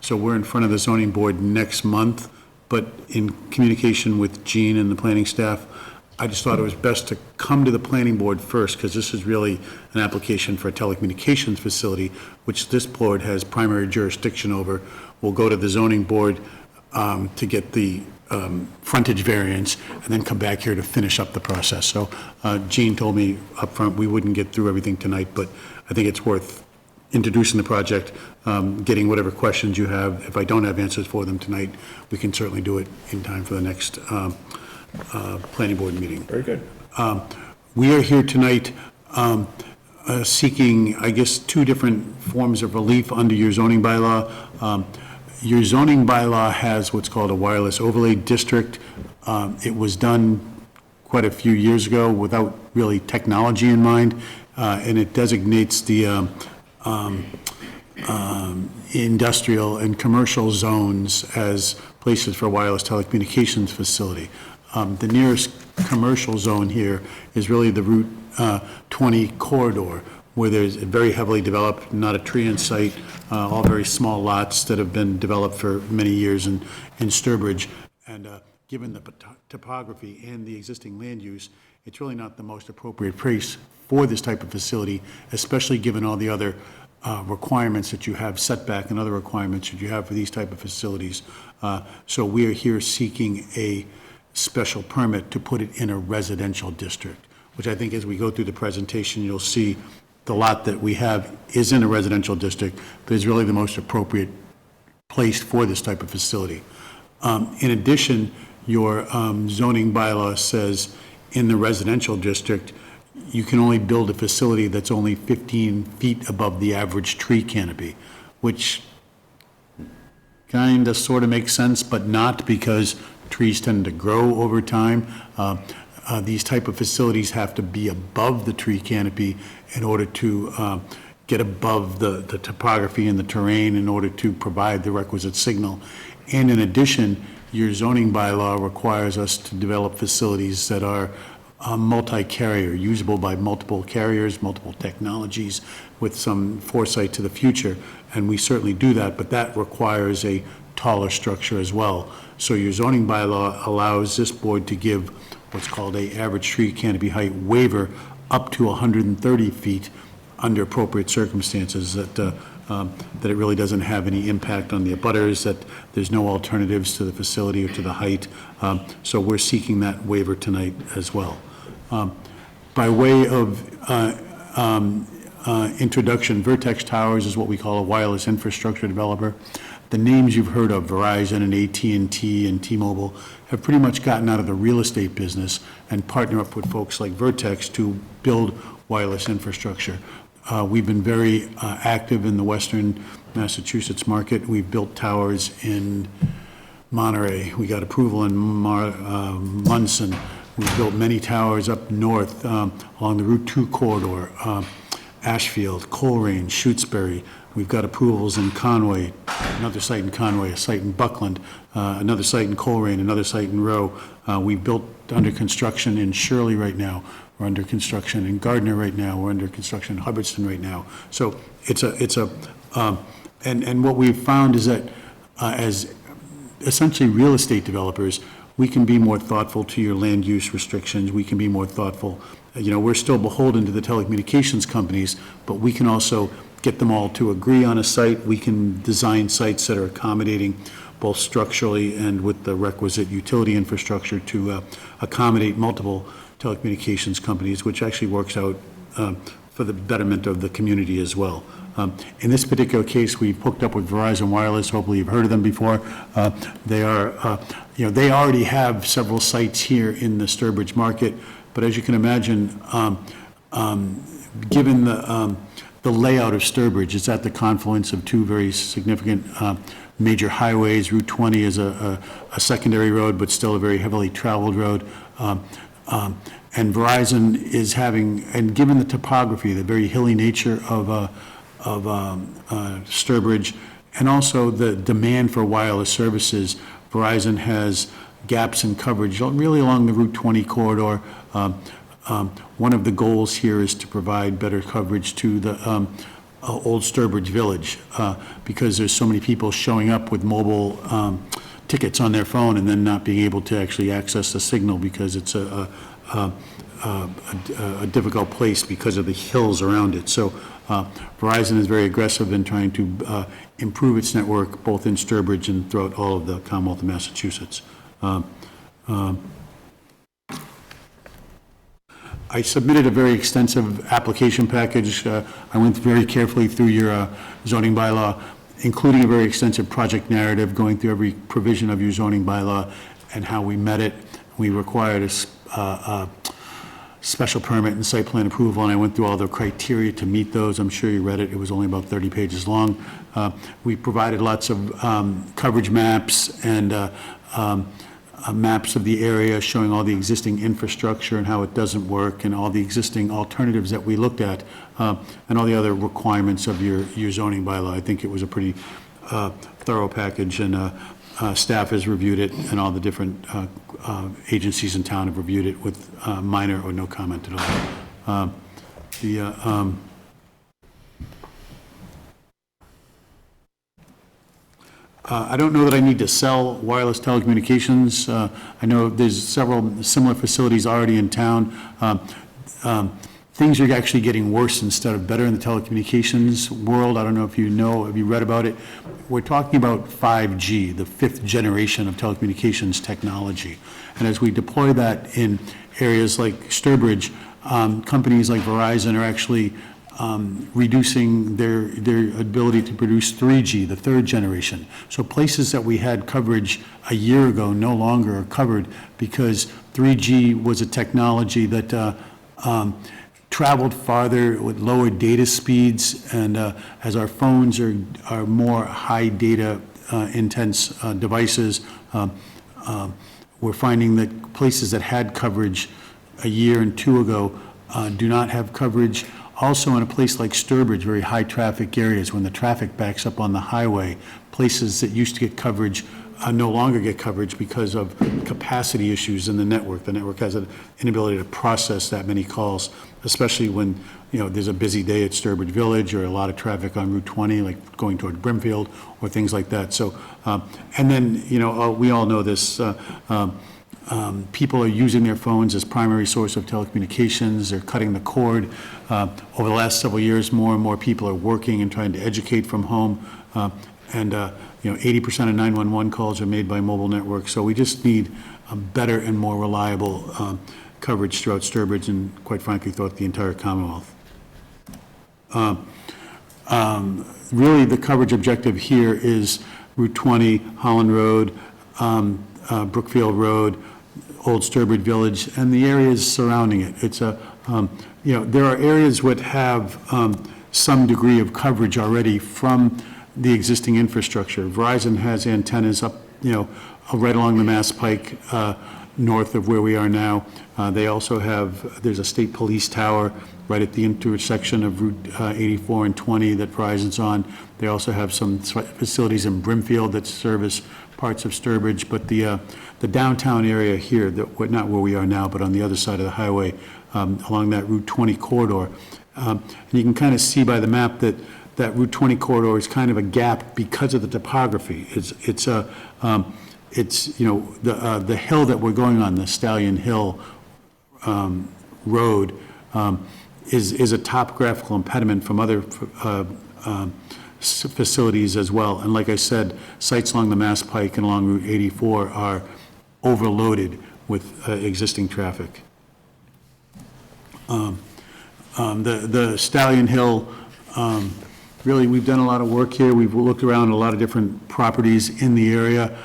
So we're in front of the zoning board next month, but in communication with Gene and the planning staff, I just thought it was best to come to the planning board first, because this is really an application for a telecommunications facility, which this board has primary jurisdiction over. We'll go to the zoning board to get the frontage variance, and then come back here to finish up the process. So Gene told me up front we wouldn't get through everything tonight, but I think it's worth introducing the project, getting whatever questions you have. If I don't have answers for them tonight, we can certainly do it in time for the next planning board meeting. Very good. We are here tonight seeking, I guess, two different forms of relief under your zoning bylaw. Your zoning bylaw has what's called a wireless overlay district. It was done quite a few years ago without really technology in mind, and it designates the industrial and commercial zones as places for a wireless telecommunications facility. The nearest commercial zone here is really the Route 20 corridor, where there's a very heavily developed, not a tree in sight, all very small lots that have been developed for many years in Sturbridge. And given the topography and the existing land use, it's really not the most appropriate place for this type of facility, especially given all the other requirements that you have, setback and other requirements that you have for these type of facilities. So we are here seeking a special permit to put it in a residential district, which I think as we go through the presentation, you'll see the lot that we have is in a residential district, but is really the most appropriate place for this type of facility. In addition, your zoning bylaw says in the residential district, you can only build a facility that's only 15 feet above the average tree canopy, which kind of sort of makes sense, but not, because trees tend to grow over time. These type of facilities have to be above the tree canopy in order to get above the topography and the terrain in order to provide the requisite signal. And in addition, your zoning bylaw requires us to develop facilities that are multi-carrier, usable by multiple carriers, multiple technologies, with some foresight to the future. And we certainly do that, but that requires a taller structure as well. So your zoning bylaw allows this board to give what's called a average tree canopy height waiver up to 130 feet under appropriate circumstances that that it really doesn't have any impact on the abutters, that there's no alternatives to the facility or to the height. So we're seeking that waiver tonight as well. By way of introduction, Vertex Towers is what we call a wireless infrastructure developer. The names you've heard of, Verizon and AT&T and T-Mobile, have pretty much gotten out of the real estate business and partner up with folks like Vertex to build wireless infrastructure. We've been very active in the western Massachusetts market. We've built towers in Monterey. We got approval in Munson. We've built many towers up north along the Route 2 corridor, Ashfield, Coleraine, Shutesbury. We've got approvals in Conway, another site in Conway, a site in Buckland, another site in Coleraine, another site in Rowe. We've built under construction in Shirley right now. We're under construction in Gardner right now. We're under construction in Hubbardston right now. So and what we've found is that as essentially real estate developers, we can be more thoughtful to your land use restrictions. We can be more thoughtful. We're still beholden to the telecommunications companies, but we can also get them all to agree on a site. We can design sites that are accommodating both structurally and with the requisite utility infrastructure to accommodate multiple telecommunications companies, which actually works out for the betterment of the community as well. In this particular case, we've hooked up with Verizon Wireless. Hopefully you've heard of them before. They already have several sites here in the Sturbridge market, but as you can imagine, given the layout of Sturbridge, it's at the confluence of two very significant major highways. Route 20 is a secondary road, but still a very heavily traveled road. And Verizon is having, and given the topography, the very hilly nature of Sturbridge, and also the demand for wireless services, Verizon has gaps in coverage really along the Route 20 corridor. One of the goals here is to provide better coverage to the Old Sturbridge Village because there's so many people showing up with mobile tickets on their phone and then not being able to actually access the signal because it's a difficult place because of the hills around it. So Verizon is very aggressive in trying to improve its network both in Sturbridge and throughout all of the Commonwealth of Massachusetts. I submitted a very extensive application package. I went very carefully through your zoning bylaw, including a very extensive project narrative, going through every provision of your zoning bylaw and how we met it. We required a special permit and site plan approval, and I went through all the criteria to meet those. I'm sure you read it. It was only about 30 pages long. We provided lots of coverage maps and maps of the area showing all the existing infrastructure and how it doesn't work and all the existing alternatives that we looked at and all the other requirements of your zoning bylaw. I think it was a pretty thorough package, and staff has reviewed it, and all the different agencies in town have reviewed it with minor or no comment at all. I don't know that I need to sell wireless telecommunications. I know there's several similar facilities already in town. Things are actually getting worse instead of better in the telecommunications world. I don't know if you know, have you read about it? We're talking about 5G, the fifth generation of telecommunications technology. And as we deploy that in areas like Sturbridge, companies like Verizon are actually reducing their ability to produce 3G, the third generation. So places that we had coverage a year ago no longer are covered because 3G was a technology that traveled farther with lower data speeds, and as our phones are more high data intense devices, we're finding that places that had coverage a year and two ago do not have coverage. Also in a place like Sturbridge, very high traffic areas, when the traffic backs up on the highway, places that used to get coverage no longer get coverage because of capacity issues in the network. The network has an inability to process that many calls, especially when there's a busy day at Sturbridge Village or a lot of traffic on Route 20, like going toward Brimfield or things like that. So, and then we all know this. People are using their phones as primary source of telecommunications. They're cutting the cord. Over the last several years, more and more people are working and trying to educate from home. And 80% of 911 calls are made by mobile networks. So we just need a better and more reliable coverage throughout Sturbridge and, quite frankly, throughout the entire Commonwealth. Really, the coverage objective here is Route 20, Holland Road, Brookfield Road, Old Sturbridge Village, and the areas surrounding it. It's there are areas that have some degree of coverage already from the existing infrastructure. Verizon has antennas up, right along the Mass Pike, north of where we are now. They also have, there's a state police tower right at the intersection of Route 84 and 20 that Verizon's on. They also have some facilities in Brimfield that service parts of Sturbridge, but the downtown area here, not where we are now, but on the other side of the highway, along that Route 20 corridor. And you can kind of see by the map that Route 20 corridor is kind of a gap because of the topography. It's the hill that we're going on, the Stallion Hill Road, is a topographical impediment from other facilities as well. And like I said, sites along the Mass Pike and along Route 84 are overloaded with existing traffic. The Stallion Hill, really, we've done a lot of work here. We've looked around a lot of different properties in the area.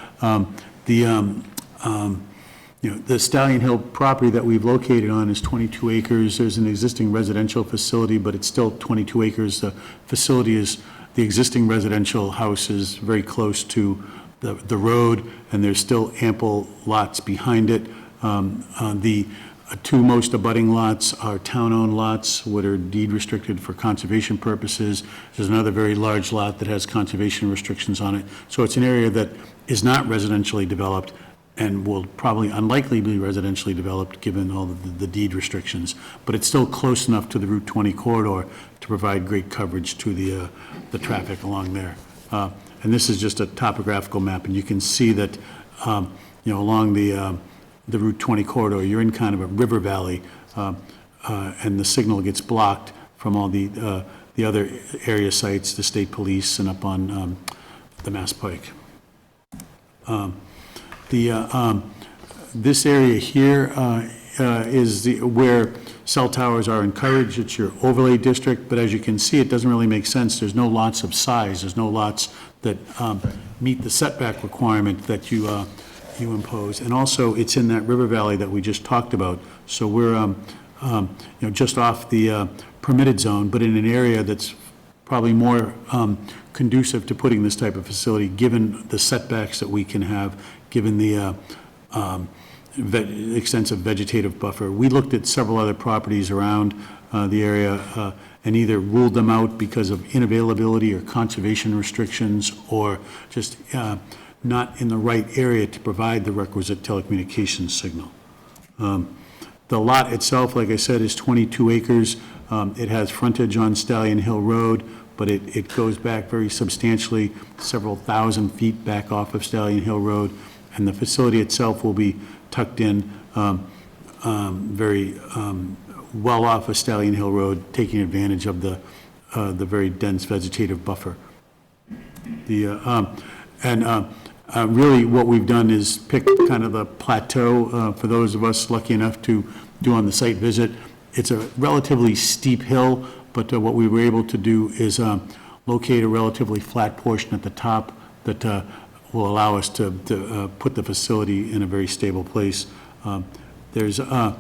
The Stallion Hill property that we've located on is 22 acres. There's an existing residential facility, but it's still 22 acres. The facility is, the existing residential house is very close to the road, and there's still ample lots behind it. The two most abutting lots are town-owned lots, what are deed restricted for conservation purposes. There's another very large lot that has conservation restrictions on it. So it's an area that is not residentially developed and will probably unlikely be residentially developed given all the deed restrictions. But it's still close enough to the Route 20 corridor to provide great coverage to the traffic along there. And this is just a topographical map, and you can see that along the Route 20 corridor, you're in kind of a river valley, and the signal gets blocked from all the other area sites, the state police, and up on the Mass Pike. This area here is where cell towers are encouraged. It's your overlay district, but as you can see, it doesn't really make sense. There's no lots of size. There's no lots that meet the setback requirement that you impose. And also, it's in that river valley that we just talked about. So we're just off the permitted zone, but in an area that's probably more conducive to putting this type of facility, given the setbacks that we can have, given the extensive vegetative buffer. We looked at several other properties around the area and either ruled them out because of inavailability or conservation restrictions, or just not in the right area to provide the requisite telecommunications signal. The lot itself, like I said, is 22 acres. It has frontage on Stallion Hill Road, but it goes back very substantially, several thousand feet back off of Stallion Hill Road, and the facility itself will be tucked in very well off of Stallion Hill Road, taking advantage of the very dense vegetative buffer. Really what we've done is pick kind of the plateau for those of us lucky enough to do on the site visit. It's a relatively steep hill, but what we were able to do is locate a relatively flat portion at the top that will allow us to put the facility in a very stable place. There's an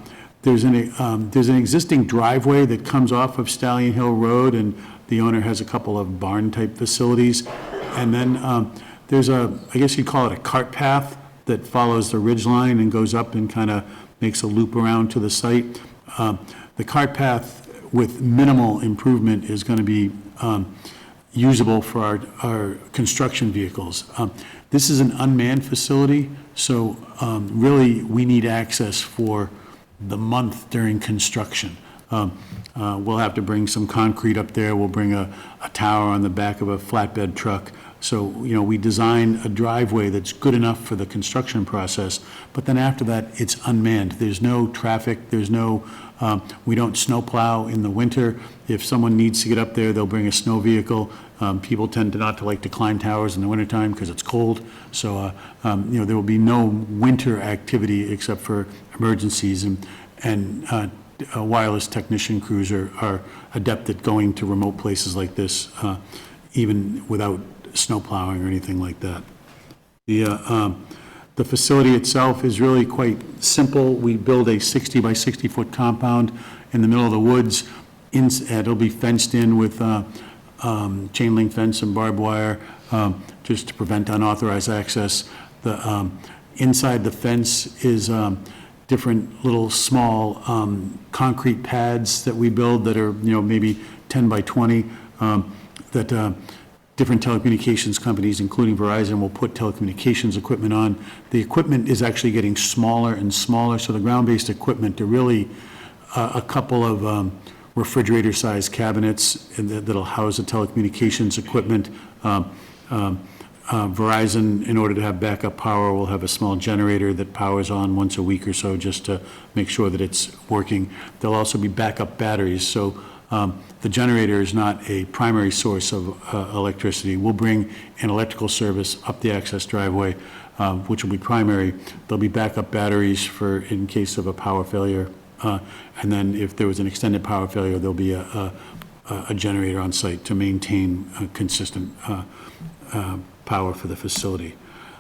existing driveway that comes off of Stallion Hill Road, and the owner has a couple of barn-type facilities. And then there's I guess you'd call it a cart path that follows the ridge line and goes up and kind of makes a loop around to the site. The cart path with minimal improvement is going to be usable for our construction vehicles. This is an unmanned facility, so really we need access for the month during construction. We'll have to bring some concrete up there. We'll bring a tower on the back of a flatbed truck. So, we design a driveway that's good enough for the construction process, but then after that, it's unmanned. There's no traffic, we don't snowplow in the winter. If someone needs to get up there, they'll bring a snow vehicle. People tend to not to like to climb towers in the wintertime because it's cold. So, there will be no winter activity except for emergencies, and wireless technician crews are adept at going to remote places like this, even without snow plowing or anything like that. The facility itself is really quite simple. We build a 60 by 60 foot compound in the middle of the woods. It'll be fenced in with chain link fence and barbed wire, just to prevent unauthorized access. Inside the fence is different little small concrete pads that we build that are maybe 10 by 20 that different telecommunications companies, including Verizon, will put telecommunications equipment on. The equipment is actually getting smaller and smaller, so the ground-based equipment are really a couple of refrigerator-sized cabinets that'll house the telecommunications equipment. Verizon, in order to have backup power, will have a small generator that powers on once a week or so just to make sure that it's working. There'll also be backup batteries, so the generator is not a primary source of electricity. We'll bring an electrical service up the access driveway, which will be primary. There'll be backup batteries in case of a power failure. And then if there was an extended power failure, there'll be a generator on site to maintain consistent power for the facility.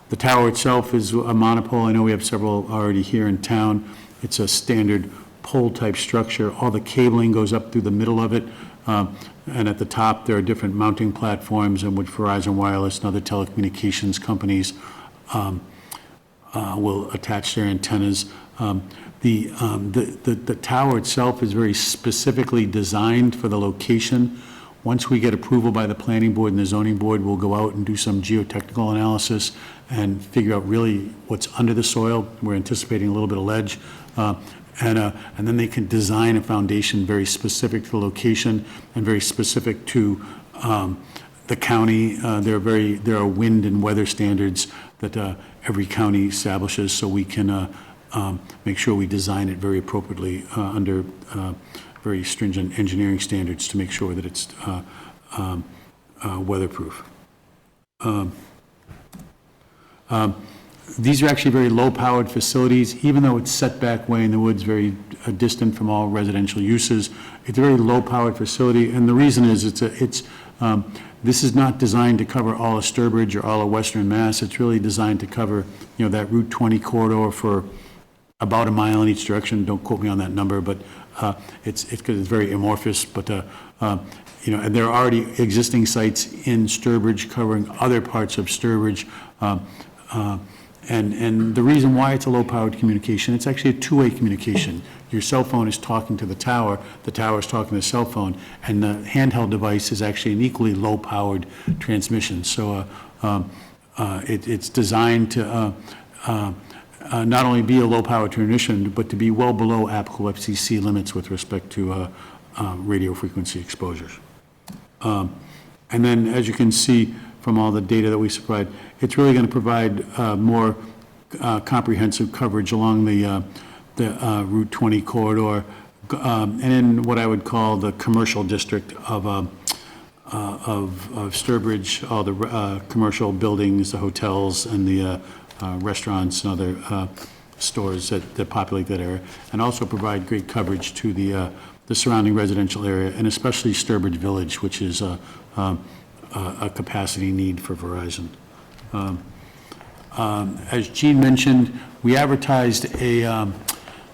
The tower itself is a monopole. I know we have several already here in town. It's a standard pole-type structure. All the cabling goes up through the middle of it, and at the top there are different mounting platforms in which Verizon Wireless and other telecommunications companies will attach their antennas. The tower itself is very specifically designed for the location. Once we get approval by the planning board and the zoning board, we'll go out and do some geotechnical analysis and figure out really what's under the soil. We're anticipating a little bit of ledge. And then they can design a foundation very specific to the location and very specific to the county. There are wind and weather standards that every county establishes, so we can make sure we design it very appropriately under very stringent engineering standards to make sure that it's weatherproof. These are actually very low-powered facilities, even though it's set back way in the woods, very distant from all residential uses. It's a very low-powered facility, and the reason is this is not designed to cover all of Sturbridge or all of Western Mass. It's really designed to cover, that Route 20 corridor for about a mile in each direction. Don't quote me on that number, but it's because it's very amorphous. But and there are already existing sites in Sturbridge covering other parts of Sturbridge. And the reason why it's a low-powered communication, it's actually a two-way communication. Your cell phone is talking to the tower is talking to the cell phone, and the handheld device is actually an equally low-powered transmission. So it's designed to not only be a low-powered transmission, but to be well below applicable FCC limits with respect to radio frequency exposures. And then, as you can see from all the data that we supplied, it's really going to provide more comprehensive coverage along the Route 20 corridor, and in what I would call the commercial district of Sturbridge, all the commercial buildings, the hotels, and the restaurants and other stores that populate that area, and also provide great coverage to the surrounding residential area, and especially Sturbridge Village, which is a capacity need for Verizon. As Gene mentioned, we advertised a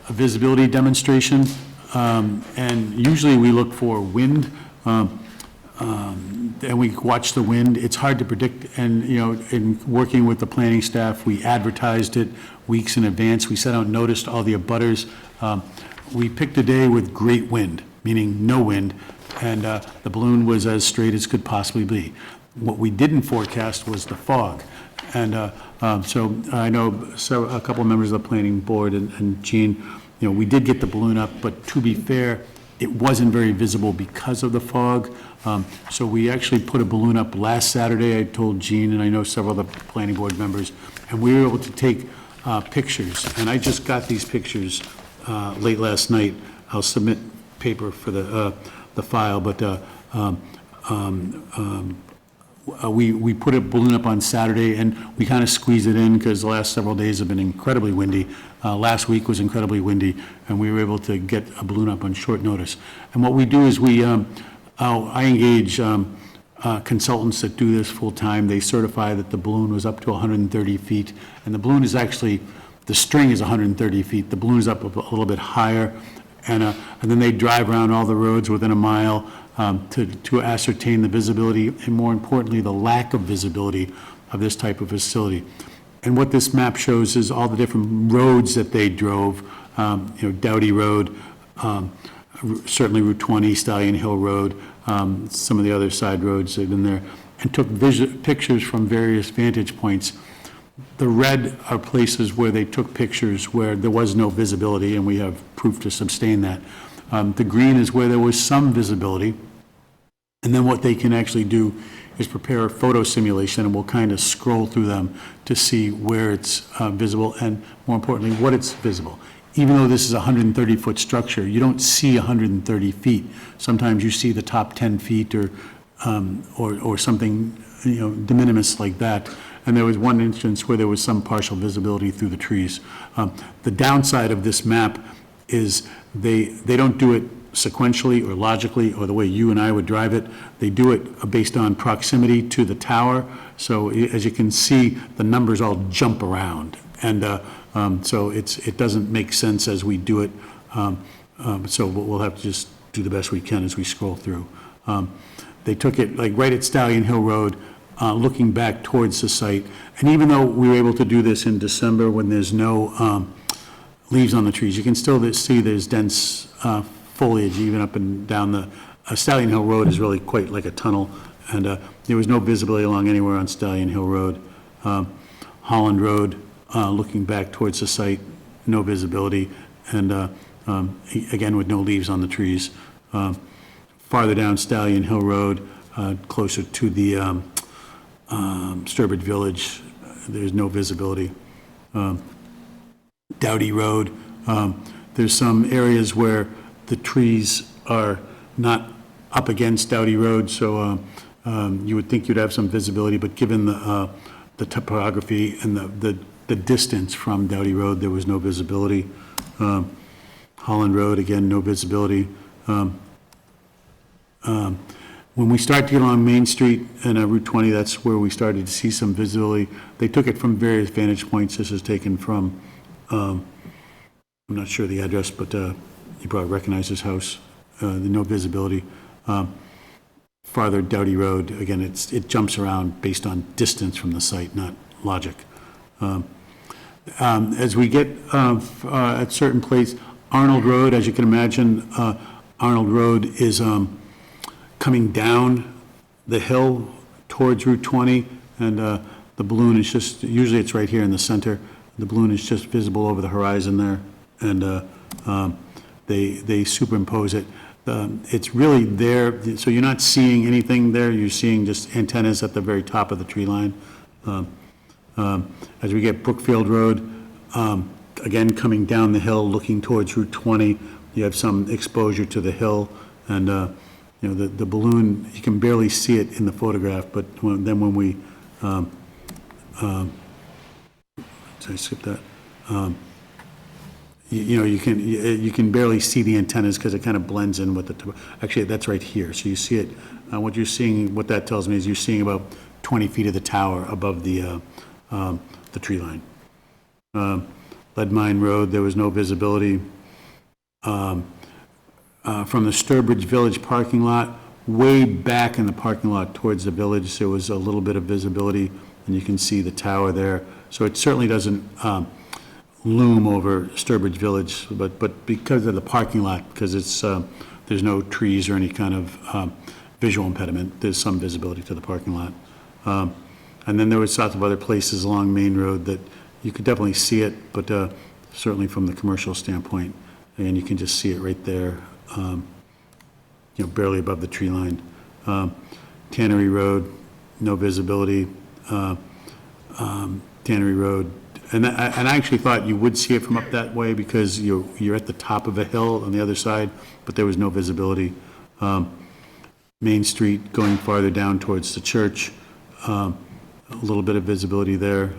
visibility demonstration, and usually we look for wind, and we watch the wind. It's hard to predict, and in working with the planning staff, we advertised it weeks in advance. We sent out notice to all the abutters. We picked a day with great wind, meaning no wind, and the balloon was as straight as could possibly be. What we didn't forecast was the fog. And so I know a couple of members of the planning board and Gene, we did get the balloon up, but to be fair, It wasn't very visible because of the fog. So we actually put a balloon up last Saturday. I told Gene, and I know several of the planning board members, and we were able to take pictures. And I just got these pictures late last night. I'll submit paper for the file, but we put a balloon up on Saturday, and we kind of squeezed it in because the last several days have been incredibly windy. Last week was incredibly windy, and we were able to get a balloon up on short notice. And what we do is I engage consultants that do this full-time. They certify that the balloon was up to 130 feet, and the balloon is actually, the string is 130 feet. The balloon is up a little bit higher, and then they drive around all the roads within a mile to ascertain the visibility, and more importantly, the lack of visibility of this type of facility. And what this map shows is all the different roads that they drove, Doughty Road, certainly Route 20, Stallion Hill Road, some of the other side roads that are in there, and took pictures from various vantage points. The red are places where they took pictures where there was no visibility, and we have proof to sustain that. The green is where there was some visibility, and then what they can actually do is prepare a photo simulation, and we'll kind of scroll through them to see where it's visible, and more importantly, what it's visible. Even though this is a 130-foot structure, you don't see 130 feet. Sometimes you see the top 10 feet or something, de minimis like that. And there was one instance where there was some partial visibility through the trees. The downside of this map is they don't do it sequentially or logically or the way you and I would drive it. They do it based on proximity to the tower. So as you can see, the numbers all jump around. And so it doesn't make sense as we do it. So we'll have to just do the best we can as we scroll through. They took it like right at Stallion Hill Road, looking back towards the site. And even though we were able to do this in December when there's no leaves on the trees, you can still see there's dense foliage even up and down the Stallion Hill Road is really quite like a tunnel, and there was no visibility along anywhere on Stallion Hill Road. Holland Road, looking back towards the site, no visibility, and again with no leaves on the trees. Farther down Stallion Hill Road, closer to the Sturbridge Village, there's no visibility. Doughty Road, there's some areas where the trees are not up against Doughty Road, so you would think you'd have some visibility, but given the topography and the distance from Doughty Road, there was no visibility. Holland Road, again, no visibility. When we start to get along Main Street and Route 20, that's where we started to see some visibility. They took it from various vantage points. This is taken from, I'm not sure the address, but you probably recognize this house. No visibility. Farther Doughty Road, again, it jumps around based on distance from the site, not logic. As we get at certain places, Arnold Road, as you can imagine, Arnold Road is coming down the hill towards Route 20, and the balloon is just, usually it's right here in the center. The balloon is just visible over the horizon there, and they superimpose it. It's really there, so you're not seeing anything there, you're seeing just antennas at the very top of the tree line. As we get Brookfield Road, again, coming down the hill, looking towards Route 20, you have some exposure to the hill, and the balloon, you can barely see it in the photograph, but then when we, did I skip that? You can barely see the antennas because it kind of blends in with the, actually, that's right here, so you see it. What you're seeing, what that tells me is you're seeing about 20 feet of the tower above the tree line. Lead Mine Road, there was no visibility. From the Sturbridge Village parking lot, way back in the parking lot towards the village, there was a little bit of visibility, and you can see the tower there. So it certainly doesn't loom over Sturbridge Village, but because of the parking lot, because it's there's no trees or any kind of visual impediment, there's some visibility to the parking lot. And then there was lots of other places along Main Road that you could definitely see it, but certainly from the commercial standpoint, and you can just see it right there. barely above the tree line. Tannery Road, no visibility. Tannery Road, and I actually thought you would see it from up that way because you're at the top of a hill on the other side, but there was no visibility. Main Street going farther down towards the church, a little bit of visibility there.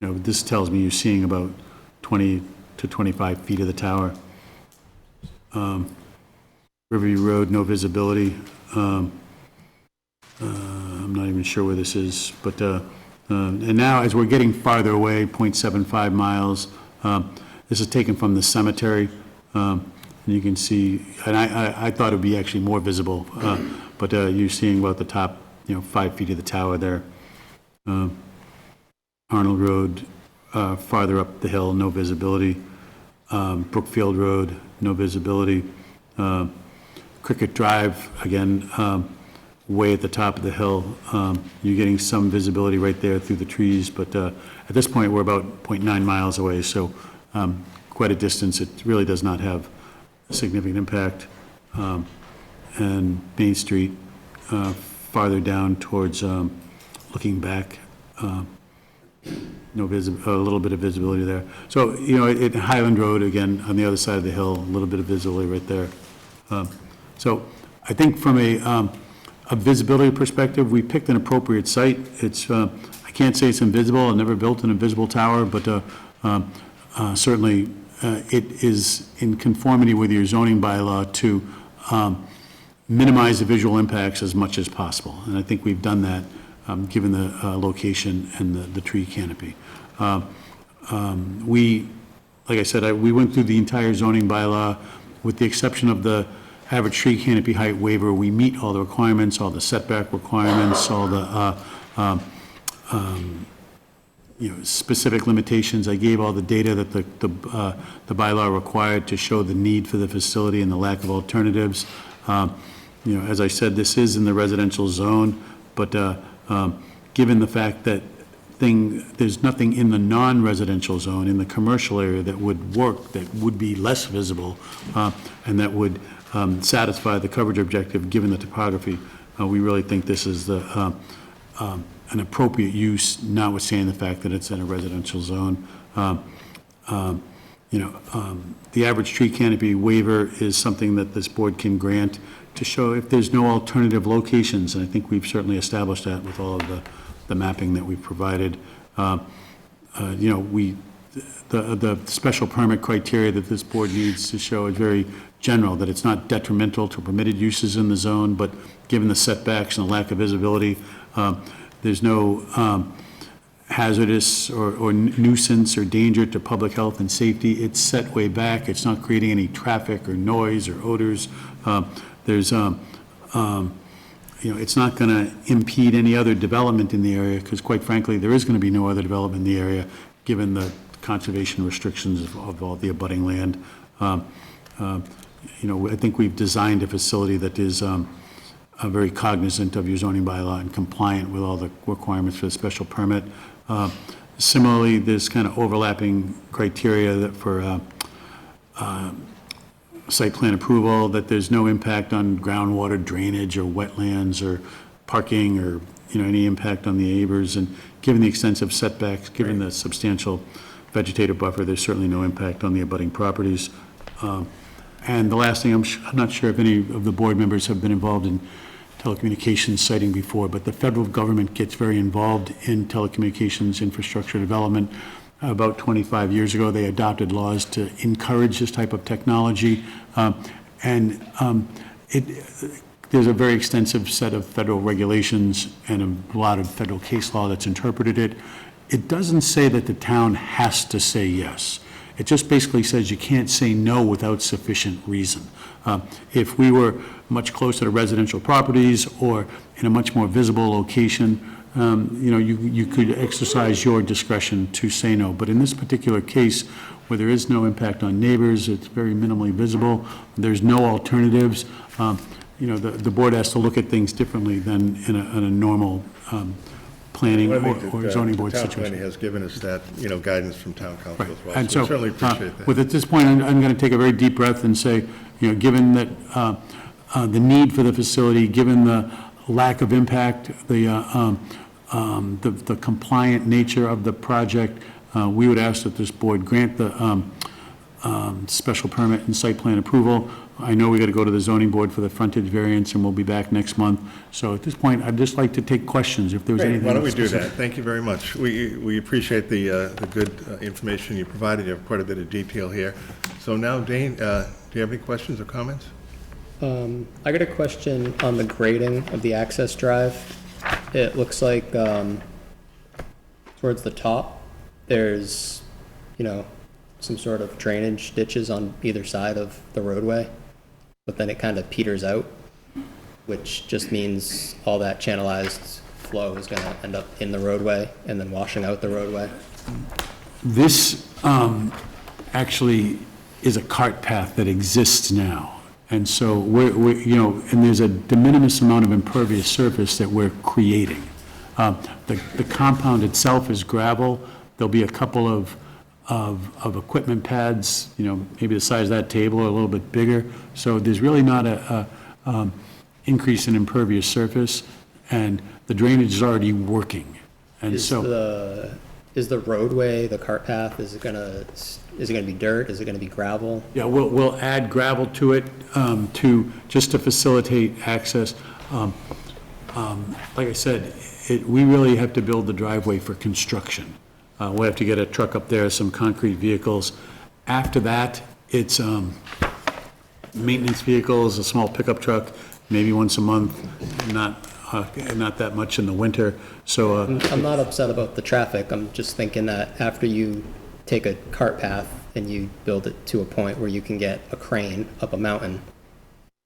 This tells me you're seeing about 20 to 25 feet of the tower. Riverview Road, no visibility. I'm not even sure where this is, but, and now as we're getting farther away, 0.75 miles, this is taken from the cemetery, and you can see, and I thought it would be actually more visible, but you're seeing about the top, 5 feet of the tower there. Arnold Road, farther up the hill, no visibility. Brookfield Road, no visibility. Cricket Drive, again, way at the top of the hill. You're getting some visibility right there through the trees, but at this point, we're about 0.9 miles away, so quite a distance. It really does not have a significant impact. And Main Street, farther down towards, looking back, a little bit of visibility there. So, at Highland Road, again, on the other side of the hill, a little bit of visibility right there. So I think from a visibility perspective, we picked an appropriate site. It's, I can't say it's invisible. I never built an invisible tower, but certainly it is in conformity with your zoning bylaw to minimize the visual impacts as much as possible. And I think we've done that given the location and the tree canopy. Like I said, we went through the entire zoning bylaw with the exception of the average tree canopy height waiver. We meet all the requirements, all the setback requirements, all the specific limitations. I gave all the data that the bylaw required to show the need for the facility and the lack of alternatives. As I said, this is in the residential zone, but given the fact that there's nothing in the non-residential zone, in the commercial area that would work, that would be less visible, and that would satisfy the coverage objective given the topography, we really think this is an appropriate use, notwithstanding the fact that it's in a residential zone. The average tree canopy waiver is something that this board can grant to show if there's no alternative locations, and I think we've certainly established that with all of the mapping that we've provided. The special permit criteria that this board needs to show is very general, that it's not detrimental to permitted uses in the zone, but given the setbacks and the lack of visibility, there's no hazardous or nuisance or danger to public health and safety. It's set way back. It's not creating any traffic or noise or odors. It's not going to impede any other development in the area because, quite frankly, there is going to be no other development in the area given the conservation restrictions of all the abutting land. I think we've designed a facility that is very cognizant of your zoning bylaw and compliant with all the requirements for the special permit. Similarly, there's kind of overlapping criteria that for site plan approval, that there's no impact on groundwater drainage or wetlands or parking or, any impact on the neighbors. And given the extensive setbacks, given the substantial vegetative buffer, there's certainly no impact on the abutting properties. And the last thing, I'm not sure if any of the board members have been involved in telecommunications siting before, but the federal government gets very involved in telecommunications infrastructure development. About 25 years ago, they adopted laws to encourage this type of technology. There's a very extensive set of federal regulations and a lot of federal case law that's interpreted it. It doesn't say that the town has to say yes. It just basically says you can't say no without sufficient reason. If we were much closer to residential properties or in a much more visible location, you could exercise your discretion to say no. But in this particular case, where there is no impact on neighbors, it's very minimally visible, there's no alternatives, the board has to look at things differently than in a normal planning Well, I think or that, zoning the board town situation. planning has given us that, guidance from town council as well. And So so, we certainly appreciate that. with at this point, I'm going to take a very deep breath and say, given that the need for the facility, given the lack of impact, the compliant nature of the project, we would ask that this board grant the special permit and site plan approval. I know we got to go to the zoning board for the frontage variance, and we'll be back next month. So at this point, I'd just like to take questions if there was Great. anything. Why don't we do specific. that? Thank you very much. We appreciate the good information you provided. You have quite a bit of detail here. So now, Dane, do you have any questions or comments? I got a question on the grading of the access drive. It looks like, towards the top, there's, some sort of drainage ditches on either side of the roadway, but then it kind of peters out, which just means all that channelized flow is gonna end up in the roadway and then washing out the roadway. This actually is a cart path that exists now. And so and there's a de minimis amount of impervious surface that we're creating. The compound itself is gravel. There'll be a couple of equipment pads, maybe the size of that table or a little bit bigger. So there's really not a increase in impervious surface, and the drainage is already working. And Is the roadway, the cart path, is it gonna be dirt? Is it gonna be gravel? Yeah, we'll add gravel to it, just to facilitate access. Like I said, we really have to build the driveway for construction. We'll have to get a truck up there, some concrete vehicles. After that, it's maintenance vehicles, a small pickup truck, maybe once a month, not that much in the winter. So I'm not upset about the traffic. I'm just thinking that after you take a cart path and you build it to a point where you can get a crane up a mountain,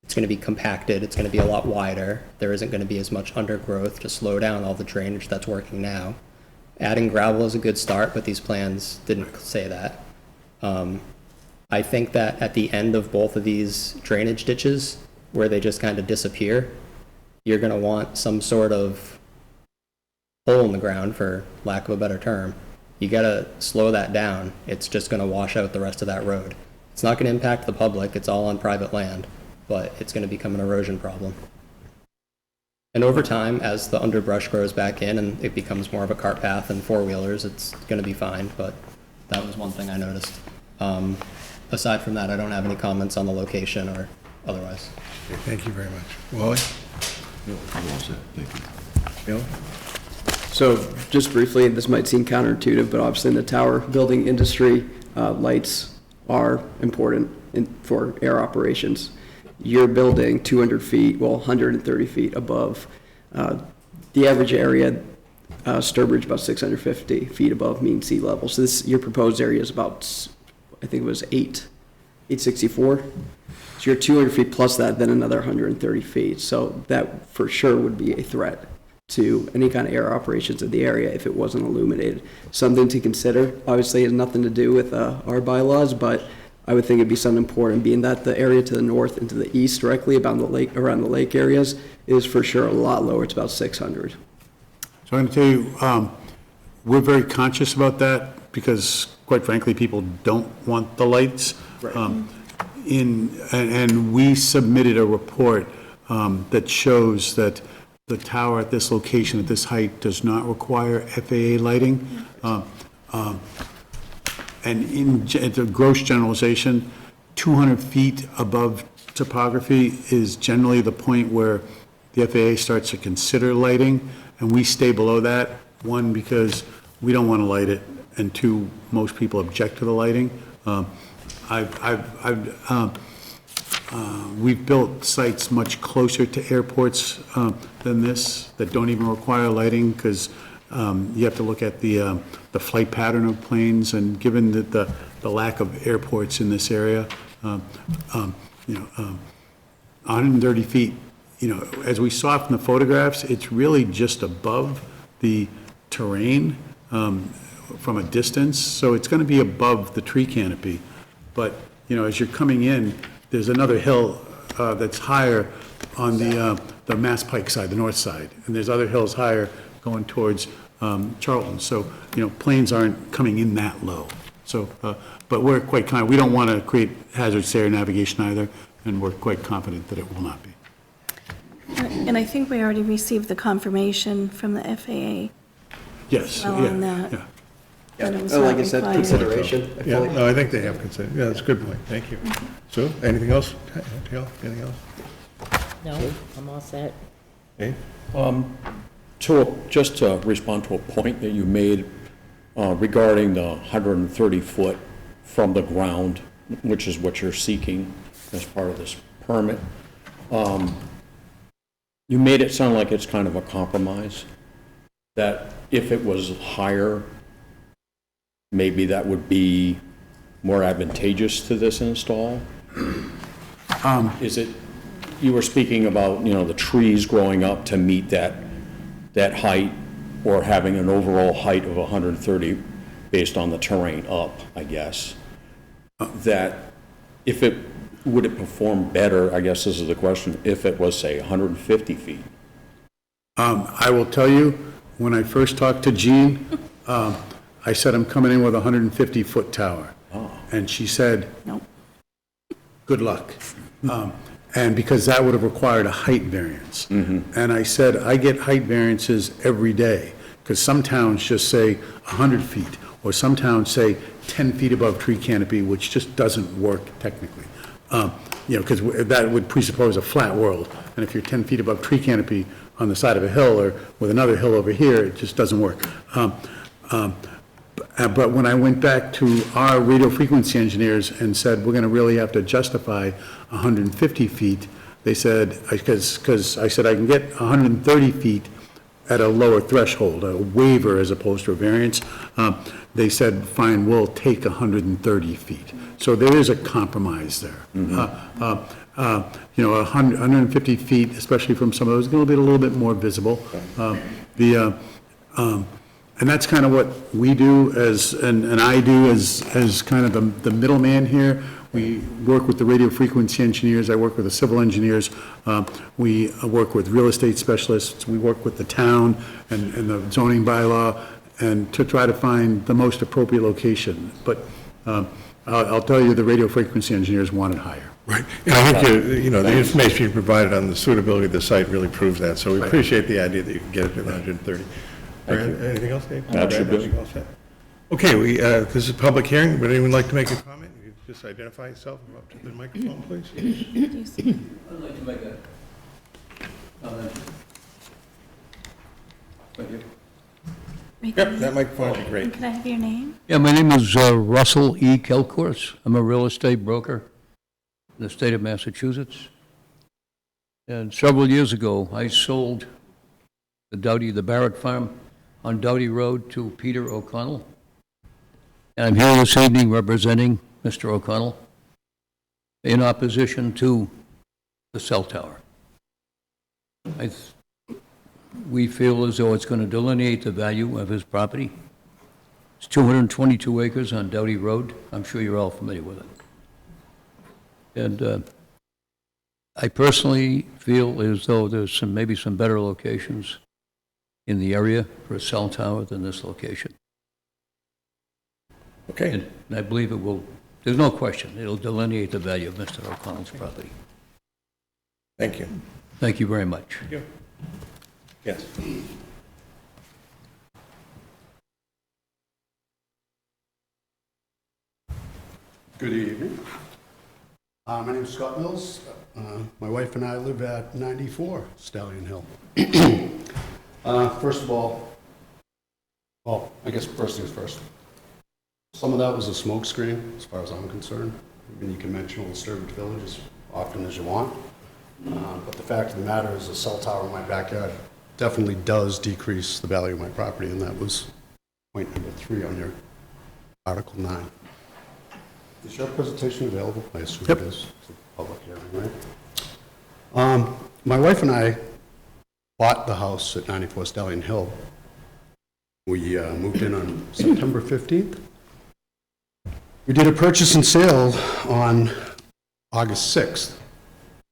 it's going to be compacted, it's going to be a lot wider, there isn't going to be as much undergrowth to slow down all the drainage that's working now. Adding gravel is a good start, but these plans didn't say that. I think that at the end of both of these drainage ditches, where they just kind of disappear, you're going to want some sort of hole in the ground, for lack of a better term. You got to slow that down. It's just going to wash out the rest of that road. It's not going to impact the public. It's all on private land, but it's going to become an erosion problem. And over time, as the underbrush grows back in and it becomes more of a cart path and four-wheelers, it's going to be fine, but that was one thing I noticed. Aside from that, I don't have any comments on the location or otherwise. Okay, thank you very much. Wally? I'm all set, thank you. Bill? So just briefly, this might seem counterintuitive, but obviously in the tower building industry, lights are important for air operations. You're building 200 feet, 130 feet above the average area, Sturbridge about 650 feet above mean sea level. So your proposed area is about, I think it was 864. So you're 200 feet plus that, then another 130 feet. So that for sure would be a threat to any kind of air operations in the area if it wasn't illuminated. Something to consider. Obviously, it has nothing to do with our bylaws, but I would think it'd be something important, being that the area to the north and to the east directly around the lake areas is for sure a lot lower. It's about 600. So I'm going to tell you, we're very conscious about that because, quite frankly, people don't want the lights. Right. And we submitted a report that shows that the tower at this location, at this height, does not require FAA lighting. And it's a gross generalization, 200 feet above topography is generally the point where the FAA starts to consider lighting, and we stay below that, one, because we don't want to light it, and two, most people object to the lighting. We've built sites much closer to airports than this that don't even require lighting, because you have to look at the flight pattern of planes, and given that the lack of airports in this area, 130 feet, as we saw from the photographs, it's really just above the terrain from a distance, so it's going to be above the tree canopy. But, as you're coming in, there's another hill that's higher on the Mass Pike side, the north side, and there's other hills higher going towards Charlton. So, planes aren't coming in that low. So, but we're quite we don't want to create hazardous area navigation either, and we're quite confident that it will not be. And I think we already received the confirmation from the FAA. Yes, Well, on that. yeah. that it was Like not I said, required. consideration. I feel Yeah, like- no, I think they have consent. Yeah, that's a good point. Thank you. Sue, anything else? Taylor, anything else? No, I'm all set. Okay. Just to respond to a point that you made regarding the 130-foot from the ground, which is what you're seeking as part of this permit, you made it sound like it's kind of a compromise, that if it was higher, maybe that would be more advantageous to this install? Is it, you were speaking about, the trees growing up to meet that height, or having an overall height of 130 based on the terrain up, I guess, that if it, would it perform better, I guess this is the question, if it was, say, 150 feet? I will tell you, when I first talked to Jean, I said I'm coming in with a 150-foot tower. And she said, Nope. good luck. And because that would have required a height variance. And I said, I get height variances every day, because some towns just say 100 feet, or some towns say 10 feet above tree canopy, which just doesn't work technically. Because that would presuppose a flat world. And if you're 10 feet above tree canopy on the side of a hill, or with another hill over here, it just doesn't work. But when I went back to our radio frequency engineers and said, we're going to really have to justify 150 feet, they said, because I said I can get 130 feet at a lower threshold, a waiver as opposed to a variance, they said, fine, we'll take 130 feet. So there is a compromise there. 150 feet, especially from some of those, is going to be a little bit more visible. And that's kind of what we do and I do as kind of the middleman here. We work with the radio frequency engineers, I work with the civil engineers, we work with real estate specialists, we work with the town and the zoning bylaw, and to try to find the most appropriate location. But I'll tell you, the radio frequency engineers want it higher. Right. And I think, the information you provided on the suitability of the site really proves that. So we appreciate the idea that you can get it to 130. Anything else, Dave? That should be. Anything else, Ed? Okay, this is a public hearing. Would anyone like to make a comment? You just identify yourself and up to the microphone, please. I'd like to make a comment. Thank you. Yep, that microphone would be great. Can I have your name? Yeah, my name is Russell E. Kelcourse. I'm a real estate broker in the state of Massachusetts. And several years ago, I sold the Barrett Farm on Doughty Road to Peter O'Connell. And I'm here this evening representing Mr. O'Connell in opposition to the cell tower. We feel as though it's going to delineate the value of his property. It's 222 acres on Doughty Road. I'm sure you're all familiar with it. And I personally feel as though there's maybe some better locations in the area for a cell tower than this location. Okay. And I believe it will, there's no question, it'll delineate the value of Mr. O'Connell's property. Thank you. Thank you very much. Thank you. Yes. Good evening. My name is Scott Mills. My wife and I live at 94 Stallion Hill. First of all, well, I guess first things first. Some of that was a smoke screen, as far as I'm concerned. I mean, you can mention Old Sturbridge Village as often as you want. But the fact of the matter is a cell tower in my backyard definitely does decrease the value of my property, and that was point number 3 on your Article 9. Is your presentation available? I assume it is. It's a public hearing, right? My wife and I bought the house at 94 Stallion Hill. We moved in on September 15th. We did a purchase and sale on August 6th.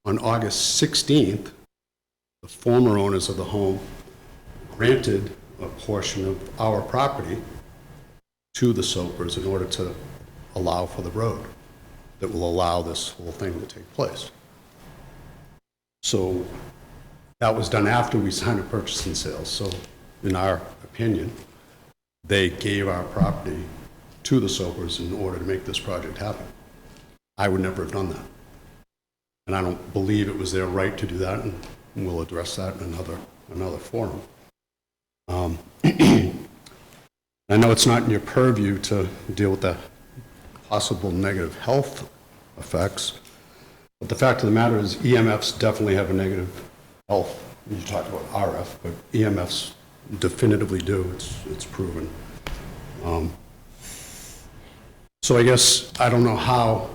On August 16th, the former owners of the home granted a portion of our property to the Sopers in order to allow for the road that will allow this whole thing to take place. So that was done after we signed a purchase and sale. So in our opinion, they gave our property to the Sopers in order to make this project happen. I would never have done that. And I don't believe it was their right to do that, and we'll address that in another forum. I know it's not in your purview to deal with the possible negative health effects, but the fact of the matter is EMFs definitely have a negative health. You talked about RF, but EMFs definitively do. It's proven. So I guess I don't know how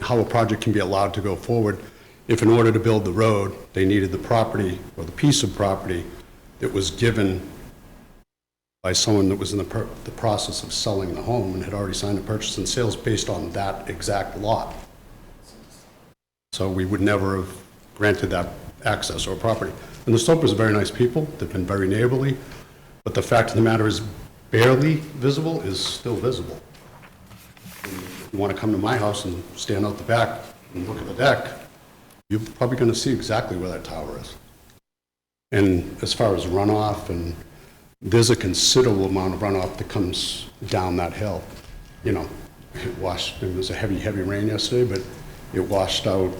a project can be allowed to go forward if in order to build the road, they needed the property or the piece of property that was given by someone that was in the process of selling the home and had already signed a purchase and sales based on that exact lot. So we would never have granted that access or property. And the Stopers are very nice people. They've been very neighborly. But the fact of the matter is barely visible is still visible. If you want to come to my house and stand out the back and look at the deck, you're probably going to see exactly where that tower is. And as far as runoff, and there's a considerable amount of runoff that comes down that hill. You know, it was a heavy rain yesterday, but it washed out,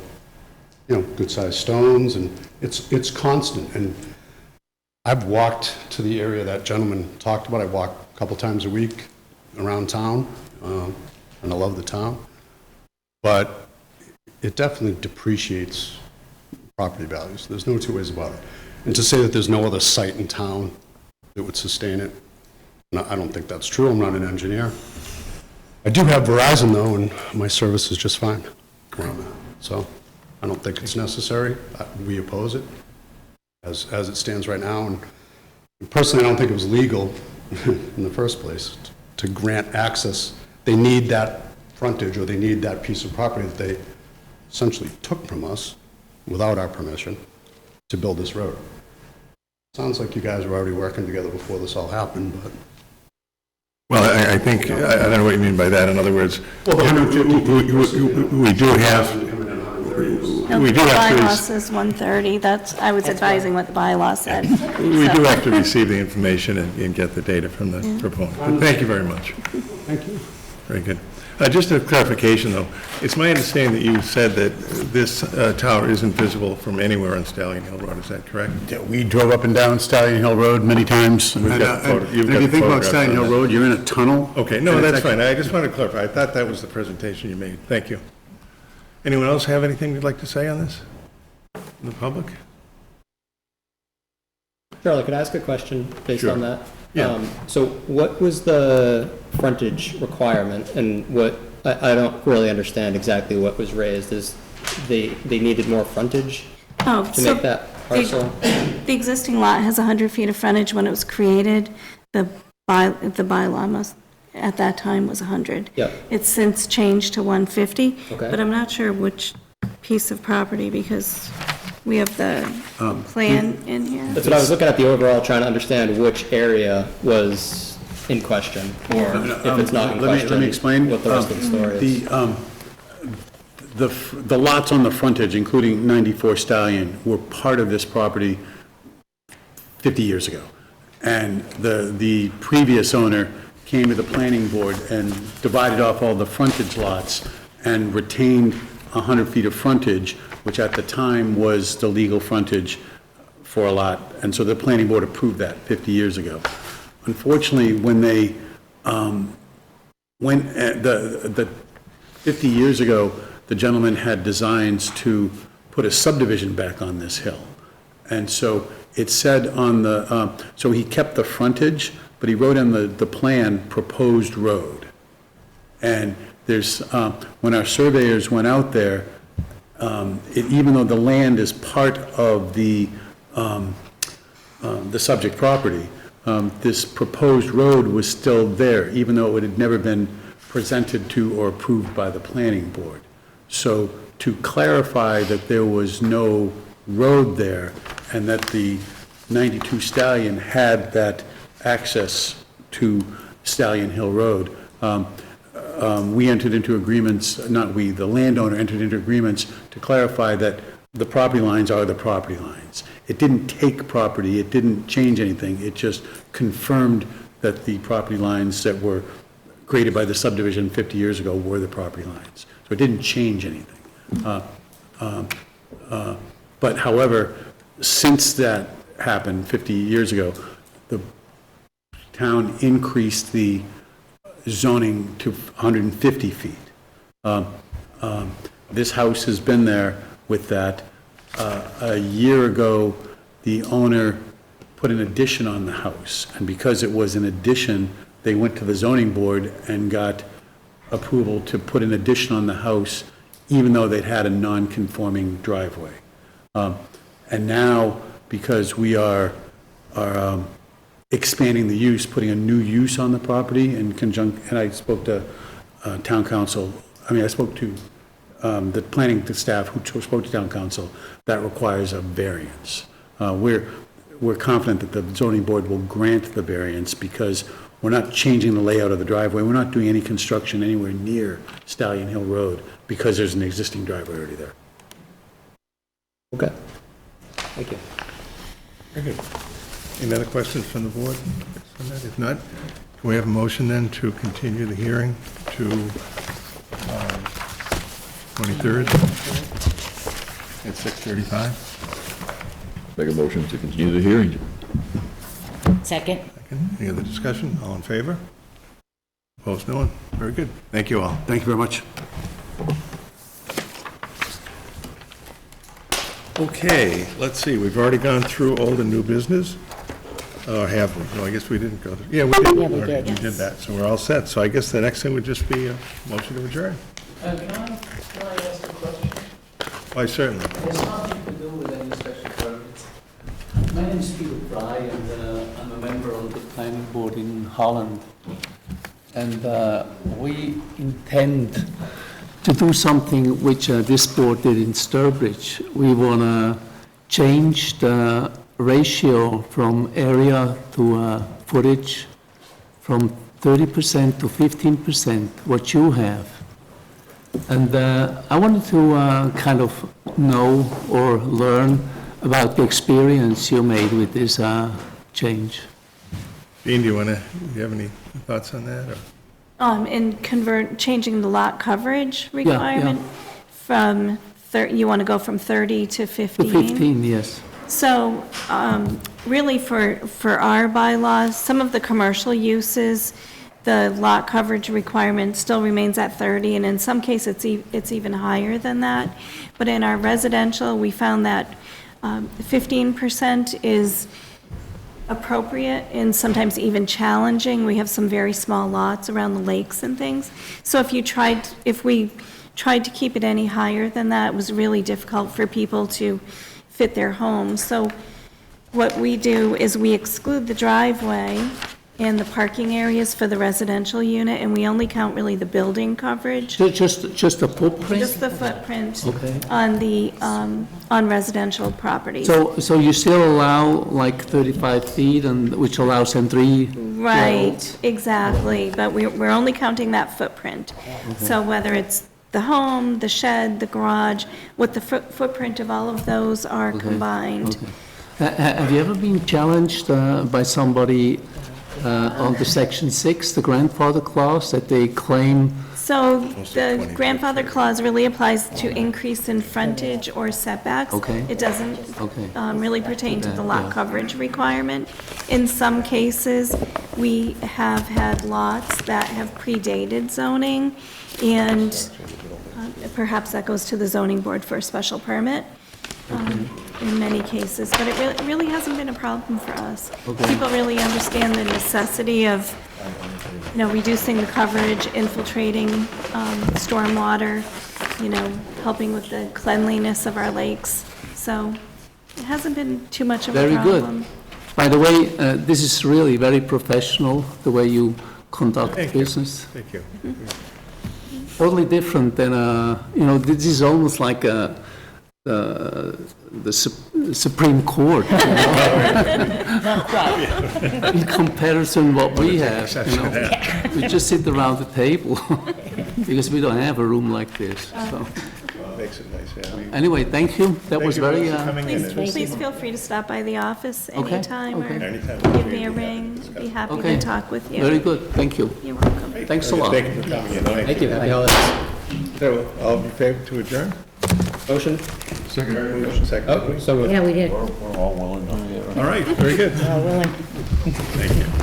you know, good-sized stones, and it's constant. And I've walked to the area that gentleman talked about. I walk a couple times a week around town, and I love the town. But it definitely depreciates property values. There's no two ways about it. And to say that there's no other site in town that would sustain it, no, I don't think that's true. I'm not an engineer. I do have Verizon, though, and my service is just fine where I'm at. So I don't think it's necessary. We oppose it as it stands right now. And personally, I don't think it was legal in the first place to grant access. They need that frontage, or they need that piece of property that they essentially took from us without our permission to build this road. Sounds like you guys were already working together before this all happened, but... Well, I think, I don't know what you mean by that. In other words, we do have... No, We the do have to... bylaw says 130, I was advising what the bylaw said. We do have to receive the information and get the data from the proponent. But thank you very much. Thank you. Very good. Just a clarification, though. It's my understanding that you said that this tower isn't visible from anywhere on Stallion Hill Road. Is that correct? Yeah, we drove up and down Stallion Hill Road many times. We've got the photo- you've And got if you the think about photographs Stallion on Hill that. Road, you're in a tunnel. Okay, no, And it's that's fine. actually- I just wanted to clarify. I thought that was the presentation you made. Thank you. Anyone else have anything they'd like to say on this? In the public? Charlie, could I ask a question based Sure. on that? Yeah. So what was the frontage requirement, and what, I don't really understand exactly what was raised, is they needed more frontage Oh, to so make that parcel? the existing lot has 100 feet of frontage when it was created. The bylaw must, at that time, was 100. Yep. It's since changed to 150. Okay. But I'm not sure which piece of property, because we have the plan in here. That's what I was looking at, the overall, trying to understand which area was in question, or if it's not in question. Let me explain. What the rest of the story is. The lots on the frontage, including 94 Stallion, were part of this property 50 years ago. And the previous owner came to the planning board and divided off all the frontage lots and retained 100 feet of frontage, which at the time was the legal frontage for a lot. And so the planning board approved that 50 years ago. Unfortunately, when they, the 50 years ago, the gentleman had designs to put a subdivision back on this hill. And so it said on the, so he kept the frontage, but he wrote on the plan, proposed road. And there's, when our surveyors went out there, even though the land is part of the subject property, this proposed road was still there, even though it had never been presented to or approved by the planning board. So to clarify that there was no road there and that the 92 Stallion had that access to Stallion Hill Road. We entered into agreements, not we, the landowner entered into agreements to clarify that the property lines are the property lines. It didn't take property, it didn't change anything, it just confirmed that the property lines that were created by the subdivision 50 years ago were the property lines. So it didn't change anything. But however, since that happened 50 years ago, the town increased the zoning to 150 feet. This house has been there with that. A year ago, the owner put an addition on the house, and because it was an addition, they went to the zoning board and got approval to put an addition on the house, even though they'd had a non-conforming driveway. And now, because we are expanding the use, putting a new use on the property in conjunction, and I spoke to town council, I spoke to the planning staff who spoke to town council, that requires a variance. We're confident that the zoning board will grant the variance because we're not changing the layout of the driveway. We're not doing any construction anywhere near Stallion Hill Road because there's an existing driveway already there. Okay. Thank you. Very good. Any other questions from the board? If not, can we have a motion then to continue the hearing to 23rd at 6:35? Make a motion to continue the hearing. Second? Any other discussion? All in favor? Opposed, no one? Very good. Thank you all. Thank you very much. Okay, let's see, we've already gone through old and new business. Have we? No, I guess we didn't go through. Yeah, we did. Yeah, we Already, did, we did that, so we're all set. So I guess the next thing would just be a motion to adjourn. Can I ask a question? Why, certainly. It's nothing to do with any special permits. My name is Peter Fry, and I'm a member of the planning board in Holland. And we intend to do something which this board did in Sturbridge. We want to change the ratio from area to footage from 30% to 15%, what you have. And I wanted to kind of know or learn about the experience you made with this change. Dean, do you have any thoughts on that? Or? Changing the lot coverage requirement from, you want to go from 30 to 15? To 15, yes. So, really for our bylaws, some of the commercial uses, the lot coverage requirement still remains at 30, and in some cases, it's even higher than that. But in our residential, we found that 15% is appropriate and sometimes even challenging. We have some very small lots around the lakes and things. So if we tried to keep it any higher than that, it was really difficult for people to fit their homes. So what we do is we exclude the driveway and the parking areas for the residential unit, and we only count really the building coverage. Just the footprint? Just the footprint Okay. on the, on residential properties. So you still allow like 35 feet, and which allows entry? Right, exactly, but we're only counting that footprint. So whether it's the home, the shed, the garage, what the footprint of all of those are combined. Okay. Have you ever been challenged by somebody on the Section 6, the grandfather clause, that they claim? So the grandfather clause really applies to increase in frontage or setbacks. Okay. It doesn't Okay. really pertain to the lot Yeah. coverage requirement. In some cases, we have had lots that have predated zoning, and perhaps that goes to the zoning board for a special permit. In many cases, but it really hasn't been a problem for us. Okay. People really understand the necessity of, reducing the coverage, infiltrating stormwater, helping with the cleanliness of our lakes. So it hasn't been too much of a Very problem. good. By the way, this is really very professional, the way you conduct business. Thank you. Totally different than, this is almost like Supreme Court, you know? Not quite. In comparison what we have, you know? We just sit around the table, because we don't have a room like this, so. Makes it nice, yeah. Anyway, thank you. That was very, Please feel free to stop by the office Okay, anytime or okay. Anytime. give me a ring. I'd be happy Okay. to talk with you. very good, thank you. You're welcome. Thanks a lot. Thank you for coming in. Thank you, happy holidays. So, all in favor to adjourn? Motion? Motion second. Oh, so moved. Yeah, we did. We're all well enough. All right, very good. Well, willing. Thank you.